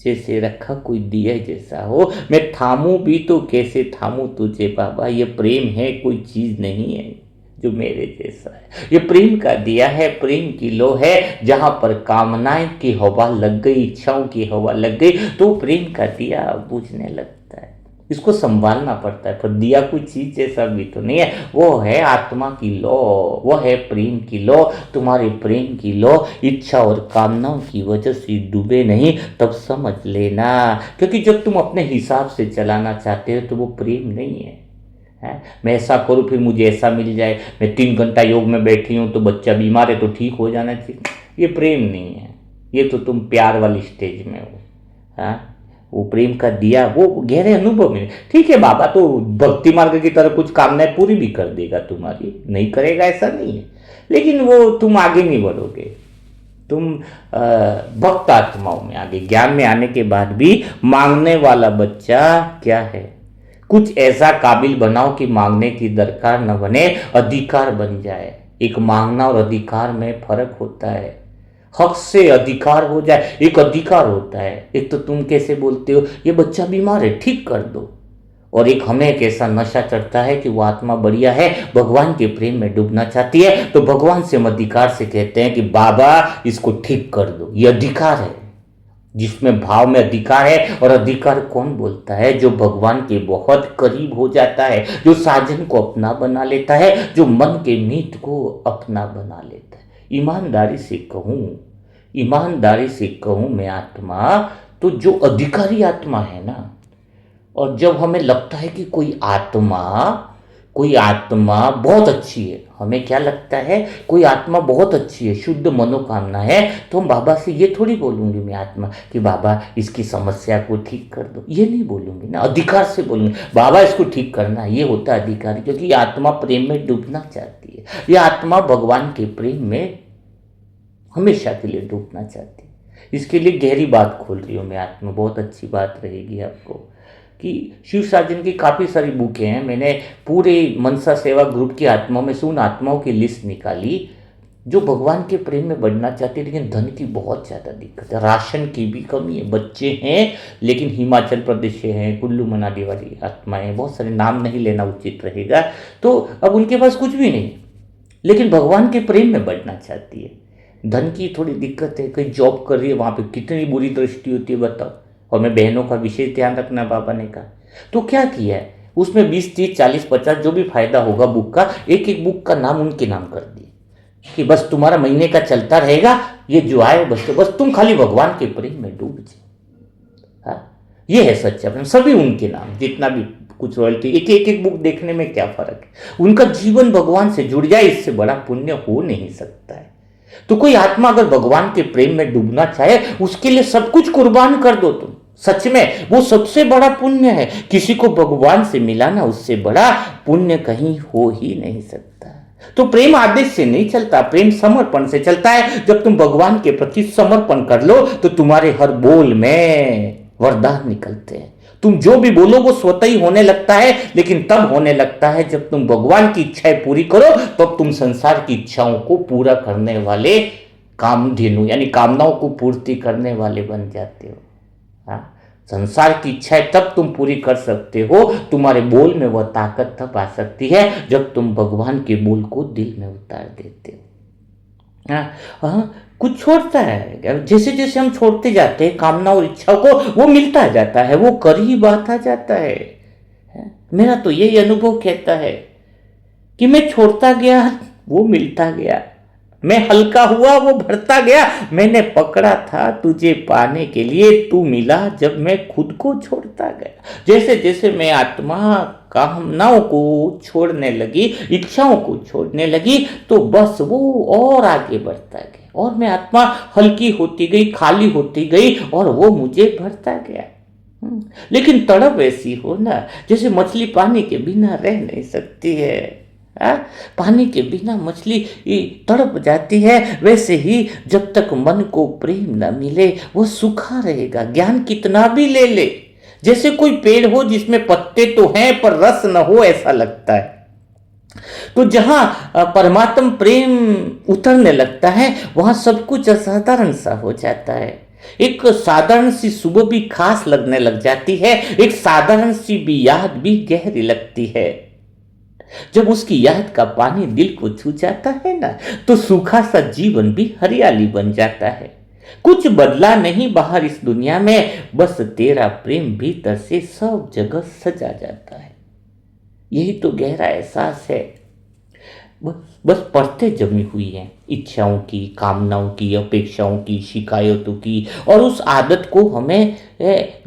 जैसे रखा कोई दिया जैसा हो। मैं थामूं भी तो कैसे थामूं तुझे बाबा, ये प्रेम है कोई चीज नहीं है जो मेरे जैसा है। ये प्रेम का दिया है, प्रेम की लो है, जहां पर कामनाएं की हवा लग गई, इच्छाओं की हवा लग गई तो प्रेम का दिया बुझने लगता है। इसको संभालना पड़ता है। पर दिया कोई चीज जैसा भी तो नहीं है, वो है आत्मा की लौ, वो है प्रेम की लौ, तुम्हारे प्रेम की लौ इच्छा और कामनाओं की वजह से डूबे नहीं, तब समझ लेना। क्योंकि जब तुम अपने हिसाब से चलाना चाहते हो तो वो प्रेम नहीं है। मैं ऐसा करूँ फिर मुझे ऐसा मिल जाए, मैं 3 घंटा योग में बैठी हूँ तो बच्चा बीमार है तो ठीक हो जाना चाहिए, ये प्रेम नहीं है। ये तो तुम प्यार वाली स्टेज में हो। हाँ, वो प्रेम का दिया वो गहरे अनुभव में। ठीक है, बाबा तो भक्ति मार्ग की तरह कुछ कामनाएं पूरी भी कर देगा तुम्हारी, नहीं करेगा ऐसा नहीं है, लेकिन वो तुम आगे नहीं बढ़ोगे। तुम भक्त आत्माओं में आगे, ज्ञान में आने के बाद भी मांगने वाला बच्चा क्या है, कुछ ऐसा काबिल बनाओ कि मांगने की दरकार न बने, अधिकार बन जाए। एक मांगना और अधिकार में फर्क होता है। हक से अधिकार हो जाए, एक अधिकार होता है। एक तो तुम कैसे बोलते हो ये बच्चा बीमार है ठीक कर दो, और एक हमें एक ऐसा नशा चढ़ता है कि वो आत्मा बढ़िया है, भगवान के प्रेम में डूबना चाहती है, तो भगवान से हम अधिकार से कहते हैं कि बाबा इसको ठीक कर दो। ये अधिकार है, जिसमें भाव में अधिकार है। और अधिकार कौन बोलता है? जो भगवान के बहुत करीब हो जाता है, जो साजन को अपना बना लेता है, जो मन के मीत को अपना बना लेता है। ईमानदारी से कहूं मैं आत्मा, तो जो अधिकारी आत्मा है ना, और जब हमें लगता है कि कोई आत्मा बहुत अच्छी है, हमें क्या लगता है कोई आत्मा बहुत अच्छी है, शुद्ध मनोकामना है, तो हम बाबा से ये थोड़ी बोलूंगी मैं आत्मा कि बाबा इसकी समस्या को ठीक कर दो, ये नहीं बोलूंगी ना, अधिकार से बोलूंगी बाबा इसको ठीक करना। ये होता है अधिकारी, क्योंकि ये आत्मा प्रेम में डूबना चाहती है, ये आत्मा भगवान के प्रेम में हमेशा के लिए डूबना चाहती है। इसके लिए गहरी बात खोल रही हूँ मैं आत्मा, बहुत अच्छी बात रहेगी आपको कि शिव साजन की काफ़ी सारी बुकें हैं। मैंने पूरे मनसा सेवा ग्रुप की आत्माओं में से उन आत्माओं की लिस्ट निकाली जो भगवान के प्रेम में बढ़ना चाहती है, लेकिन धन की बहुत ज़्यादा दिक्कत है, राशन की भी कमी है, बच्चे हैं लेकिन हिमाचल प्रदेश से हैं, कुल्लू मनाली वाली आत्माएं, बहुत सारे नाम नहीं लेना उचित रहेगा। तो अब उनके पास कुछ भी नहीं, लेकिन भगवान के प्रेम में बढ़ना चाहती है। धन की थोड़ी दिक्कत है, कहीं जॉब कर रही है, वहाँ पे कितनी बुरी दृष्टि होती है बताओ। और मैं बहनों का विशेष ध्यान रखना बाबा ने कहा, तो क्या किया है उसमें 20 30 40 50 जो भी फायदा होगा बुक का, एक एक बुक का नाम उनके नाम कर दिए कि बस तुम्हारा महीने का चलता रहेगा, ये जो आए बस तुम खाली भगवान के प्रेम में डूब जाओ। हाँ, ये है सच्चा प्रेम, सभी उनके नाम, जितना भी कुछ रॉयल्टी, एक बुक देखने में क्या फर्क है, उनका जीवन भगवान से जुड़ जाए, इससे बड़ा पुण्य हो नहीं सकता है। तो कोई आत्मा अगर भगवान के प्रेम में डूबना चाहे, उसके लिए सब कुछ कुर्बान कर दो तुम, सच में वो सबसे बड़ा पुण्य है। किसी को भगवान से मिलाना, उससे बड़ा पुण्य कहीं हो ही नहीं सकता। तो प्रेम आदेश से नहीं चलता, प्रेम समर्पण से चलता है। जब तुम भगवान के प्रति समर्पण कर लो तो तुम्हारे हर बोल में वरदान निकलते हैं। तुम जो भी बोलो वो स्वतः ही होने लगता है, लेकिन तब होने लगता है जब तुम भगवान की इच्छाएं पूरी करो, तब तुम संसार की इच्छाओं को पूरा करने वाले कामधेनु यानी कामनाओं को पूर्ति करने वाले बन जाते हो। हाँ, संसार की इच्छाएं तब तुम पूरी कर सकते हो, तुम्हारे बोल में वह ताकत तब आ सकती है जब तुम भगवान के बोल को दिल में उतार देते हो। हाँ, कुछ छोड़ता है, जैसे जैसे हम छोड़ते जाते हैं कामना और इच्छाओं को, वो मिलता जाता है, वो करीब आता जाता है। मेरा तो यही अनुभव कहता है कि मैं छोड़ता गया, वो मिलता गया, मैं हल्का हुआ, वो भरता गया। मैंने पकड़ा था तुझे पाने के लिए, तू मिला जब मैं खुद को छोड़ता गया। जैसे जैसे मैं आत्मा कामनाओं को छोड़ने लगी, इच्छाओं को छोड़ने लगी, तो बस वो और आगे बढ़ता गया, और मैं आत्मा हल्की होती गई, खाली होती गई, और वो मुझे भरता गया। लेकिन तड़प ऐसी हो ना, जैसे मछली पानी के बिना रह नहीं सकती है। पानी के बिना मछली तड़प जाती है, वैसे ही जब तक मन को प्रेम न मिले वो सूखा रहेगा, ज्ञान कितना भी ले ले। जैसे कोई पेड़ हो जिसमें पत्ते तो हैं पर रस न हो, ऐसा लगता है। तो जहां परमात्म प्रेम उतरने लगता है, वहां सब कुछ असाधारण सा हो जाता है। एक साधारण सी सुबह भी खास लगने लग जाती है, एक साधारण सी भी याद भी गहरी लगती है। जब उसकी याद का पानी दिल को छू जाता है ना, तो सूखा सा जीवन भी हरियाली बन जाता है। कुछ बदला नहीं बाहर इस दुनिया में, बस तेरा प्रेम भीतर से सब जगह सजा जाता है। यही तो गहरा एहसास है। बस बस परतें जमी हुई हैं, इच्छाओं की, कामनाओं की, अपेक्षाओं की, शिकायतों की, और उस आदत को हमें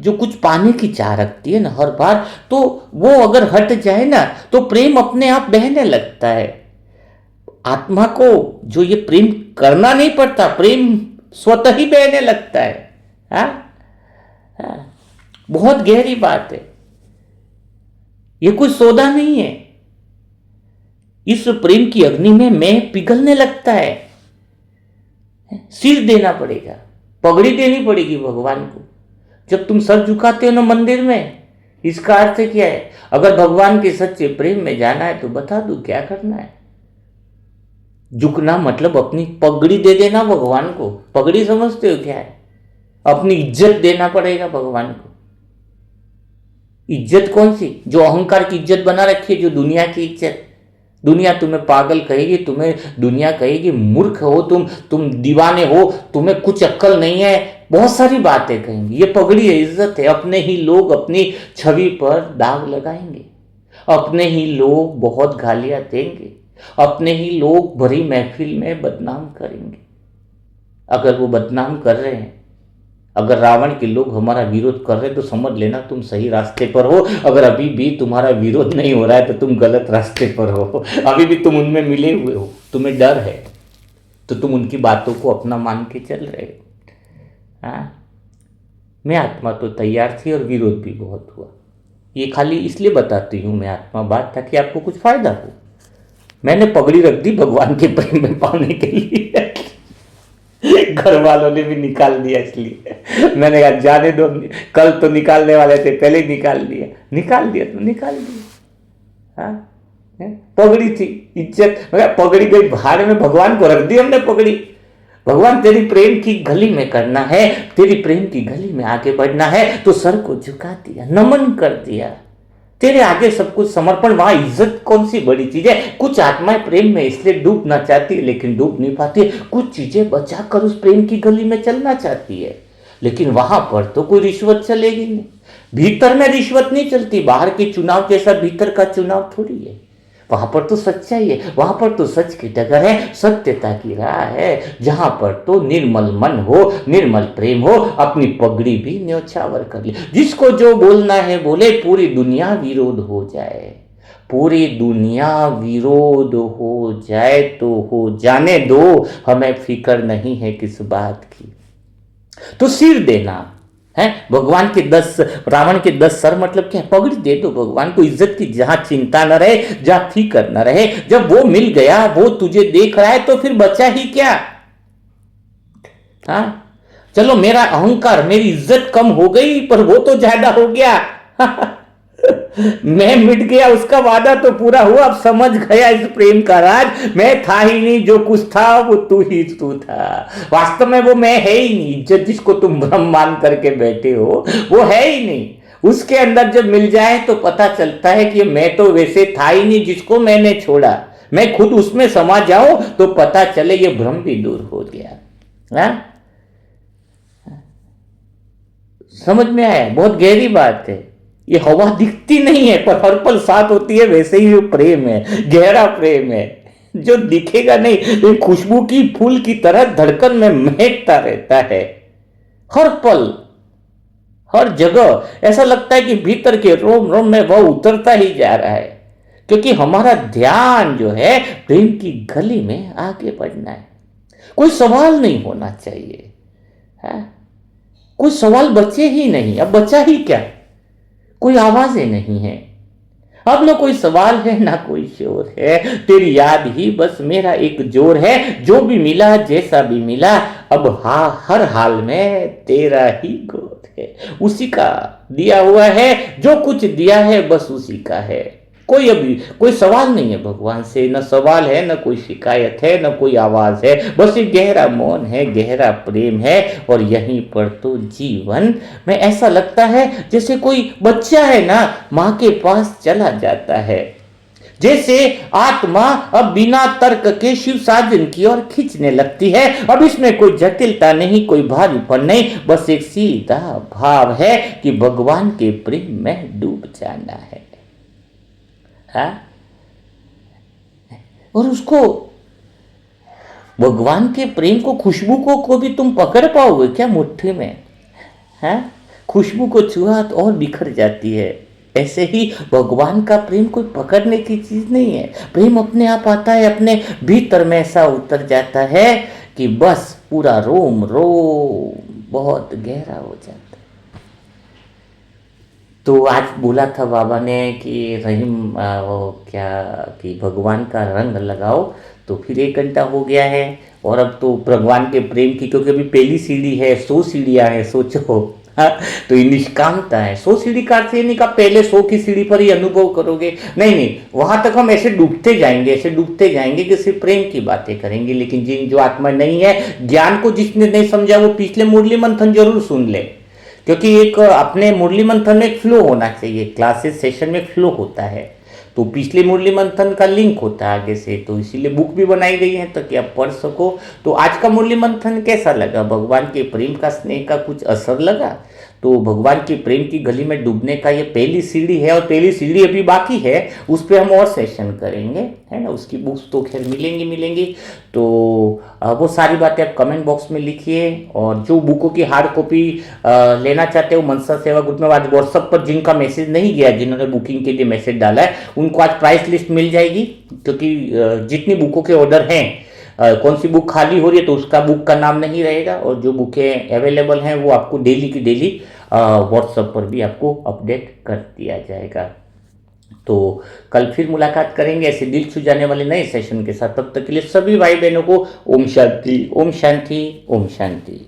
जो कुछ पाने की चाह रखती है ना हर बार, तो वो अगर हट जाए ना तो प्रेम अपने आप बहने लगता है। आत्मा को जो ये प्रेम करना नहीं पड़ता, प्रेम स्वतः ही बहने लगता है। हाँ, हाँ, बहुत गहरी बात है। ये कोई सौदा नहीं है। इस प्रेम की अग्नि में मैं पिघलने लगता है। सिर देना पड़ेगा, पगड़ी देनी पड़ेगी भगवान को। जब तुम सर झुकाते हो ना मंदिर में, इसका अर्थ क्या है? अगर भगवान के सच्चे प्रेम में जाना है तो बता दो क्या करना है। झुकना मतलब अपनी पगड़ी दे देना भगवान को। पगड़ी समझते हो क्या है? अपनी इज्जत देना पड़ेगा भगवान को। इज्जत कौन सी? जो अहंकार की इज्जत बना रखी है, जो दुनिया की इज्जत। दुनिया तुम्हें पागल कहेगी, तुम्हें दुनिया कहेगी मूर्ख हो तुम दीवाने हो, तुम्हें कुछ अक्ल नहीं है, बहुत सारी बातें कहेंगी। ये पगड़ी है, इज्जत है। अपने ही लोग अपनी छवि पर दाग लगाएंगे, अपने ही लोग बहुत गालियां देंगे, अपने ही लोग भरी महफिल में बदनाम करेंगे। अगर वो बदनाम कर रहे हैं, अगर रावण के लोग हमारा विरोध कर रहे हैं तो समझ लेना तुम सही रास्ते पर हो। अगर अभी भी तुम्हारा विरोध नहीं हो रहा है तो तुम गलत रास्ते पर हो। अभी भी तुम उनमें मिले हुए हो, तुम्हें डर है तो तुम उनकी बातों को अपना मान के चल रहे हो। हाँ, मैं आत्मा तो तैयार थी और विरोध भी बहुत हुआ। ये खाली इसलिए बताती हूँ मैं आत्मा बात, ताकि आपको कुछ फायदा हो। मैंने पगड़ी रख दी भगवान के प्रेम में पाने के लिए। घर वालों ने भी निकाल दिया, इसलिए मैंने कहा जाने दो, कल तो निकालने वाले थे, पहले ही निकाल दिया तो निकाल दिया। हाँ, पगड़ी थी, इज्जत, मगर पगड़ी गई भाड़ में, भगवान को रख दी हमने पगड़ी। भगवान तेरी प्रेम की गली में करना है, तेरी प्रेम की गली में आगे बढ़ना है, तो सर को झुका दिया, नमन कर दिया, तेरे आगे सब कुछ समर्पण। वहां इज्जत कौन सी बड़ी चीज है? कुछ आत्माएं प्रेम में इसलिए डूबना चाहती है लेकिन डूब नहीं पाती। कुछ चीजें बचाकर उस प्रेम की गली में चलना चाहती है, लेकिन वहां पर तो कोई रिश्वत चलेगी नहीं। भीतर में रिश्वत नहीं चलती, बाहर के चुनाव जैसा भीतर का चुनाव थोड़ी है। वहां पर तो सच्चाई है, वहां पर तो सच की डगर है, सत्यता की राह है, जहां पर तो निर्मल मन हो, निर्मल प्रेम हो। अपनी पगड़ी भी न्योछावर कर ले, जिसको जो बोलना है बोले, पूरी दुनिया विरोध हो जाए, पूरी दुनिया विरोध हो जाए तो हो जाने दो, हमें फिक्र नहीं है किस बात की। तो सिर देना है भगवान के 10, रावण के 10 सर मतलब क्या? पगड़ी दे दो भगवान को। इज्जत की जहां चिंता न रहे, जहां फिक्र न रहे, जब वो मिल गया, वो तुझे देख रहा है, तो फिर बचा ही क्या? हाँ, चलो मेरा अहंकार, मेरी इज्जत कम हो गई, पर वो तो ज्यादा हो गया। मैं मिट गया, उसका वादा तो पूरा हुआ। अब समझ गया इस प्रेम का राज, मैं था ही नहीं, जो कुछ था वो तू ही तू था। वास्तव में वो मैं है ही नहीं। इज्जत जिसको तुम ब्रह्म मान करके बैठे हो, वो है ही नहीं। उसके अंदर जब मिल जाए तो पता चलता है कि मैं तो वैसे था ही नहीं जिसको मैंने छोड़ा। मैं खुद उसमें समा जाऊं तो पता चले ये भ्रम भी दूर हो गया। हाँ? समझ में आया? बहुत गहरी बात है। ये हवा दिखती नहीं है पर हर पल साथ होती है, वैसे ही वो प्रेम है, गहरा प्रेम है, जो दिखेगा नहीं, तो खुशबू की फूल की तरह धड़कन में महकता रहता है। हर पल, हर जगह ऐसा लगता है कि भीतर के रोम रोम में वह उतरता ही जा रहा है, क्योंकि हमारा ध्यान जो है प्रेम की गली में आगे बढ़ना है। कोई सवाल नहीं होना चाहिए है? कोई सवाल बचे ही नहीं। अब बचा ही क्या? कोई आवाजें नहीं है, अब ना कोई सवाल है ना कोई शोर है। तेरी याद ही बस मेरा एक जोर है, जो भी मिला जैसा भी मिला, अब हर हाल में तेरा ही गोद है। उसी का दिया हुआ है, जो कुछ दिया है बस उसी का है। कोई अभी कोई सवाल नहीं है भगवान से, न सवाल है, न कोई शिकायत है, न कोई आवाज है, बस एक गहरा मौन है, गहरा प्रेम है। और यहीं पर तो जीवन में ऐसा लगता है जैसे कोई बच्चा है ना, माँ के पास चला जाता है, जैसे आत्मा अब बिना तर्क के शिव साजन की ओर खींचने लगती है। अब इसमें कोई जटिलता नहीं, कोई भारीपन नहीं, बस एक सीधा भाव है कि भगवान के प्रेम में डूब जाना है। हाँ? और उसको भगवान के प्रेम को, खुशबू को भी तुम पकड़ पाओगे क्या मुट्ठी में? है, खुशबू को छुआ तो और बिखर जाती है। ऐसे ही भगवान का प्रेम कोई पकड़ने की चीज नहीं है। प्रेम अपने आप आता है, अपने भीतर में ऐसा उतर जाता है कि बस पूरा रोम रोम बहुत गहरा हो जाता है। तो आज बोला था बाबा ने कि रहीम वो क्या कि भगवान का रंग लगाओ, तो फिर 1 घंटा हो गया है। और अब तो भगवान के प्रेम की, क्योंकि अभी पहली सीढ़ी है, 100 सीढ़ियाँ हैं, सोचो। हाँ, तो ये निष्कामता है। 100 सीढ़ी का अर्थ ये नहीं का पहले 100 की सीढ़ी पर ही अनुभव करोगे, नहीं नहीं, वहां तक हम ऐसे डूबते जाएंगे, ऐसे डूबते जाएंगे कि सिर्फ प्रेम की बातें करेंगे। लेकिन जिन जो आत्मा नहीं है, ज्ञान को जिसने नहीं समझा, वो पिछले मुरली मंथन जरूर सुन ले, क्योंकि एक अपने मुरली मंथन में एक फ्लो होना चाहिए। क्लासेस सेशन में फ्लो होता है, तो पिछले मुरली मंथन का लिंक होता है आगे से, तो इसीलिए बुक भी बनाई गई है ताकि आप पढ़ सको। तो आज का मुरली मंथन कैसा लगा? भगवान के प्रेम का, स्नेह का कुछ असर लगा? तो भगवान के प्रेम की गली में डूबने का ये पहली सीढ़ी है, और पहली सीढ़ी अभी बाकी है, उस पर हम और सेशन करेंगे, है ना। उसकी बुक्स तो खैर मिलेंगी। तो वो सारी बातें आप कमेंट बॉक्स में लिखिए। और जो बुकों की हार्ड कॉपी लेना चाहते हो, मनसा सेवा ग्रुप में आज व्हाट्सअप पर जिनका मैसेज नहीं गया, जिन्होंने बुकिंग के लिए मैसेज डाला है, उनको आज प्राइस लिस्ट मिल जाएगी। क्योंकि जितनी बुकों के ऑर्डर हैं, कौन सी बुक खाली हो रही है तो उसका बुक का नाम नहीं रहेगा, और जो बुकें अवेलेबल हैं वो आपको डेली की डेली व्हाट्सएप पर भी आपको अपडेट कर दिया जाएगा। तो कल फिर मुलाकात करेंगे ऐसे दिल छू जाने वाले नए सेशन के साथ। तब तक के लिए सभी भाई बहनों को ओम शांति, ओम शांति, ओम शांति।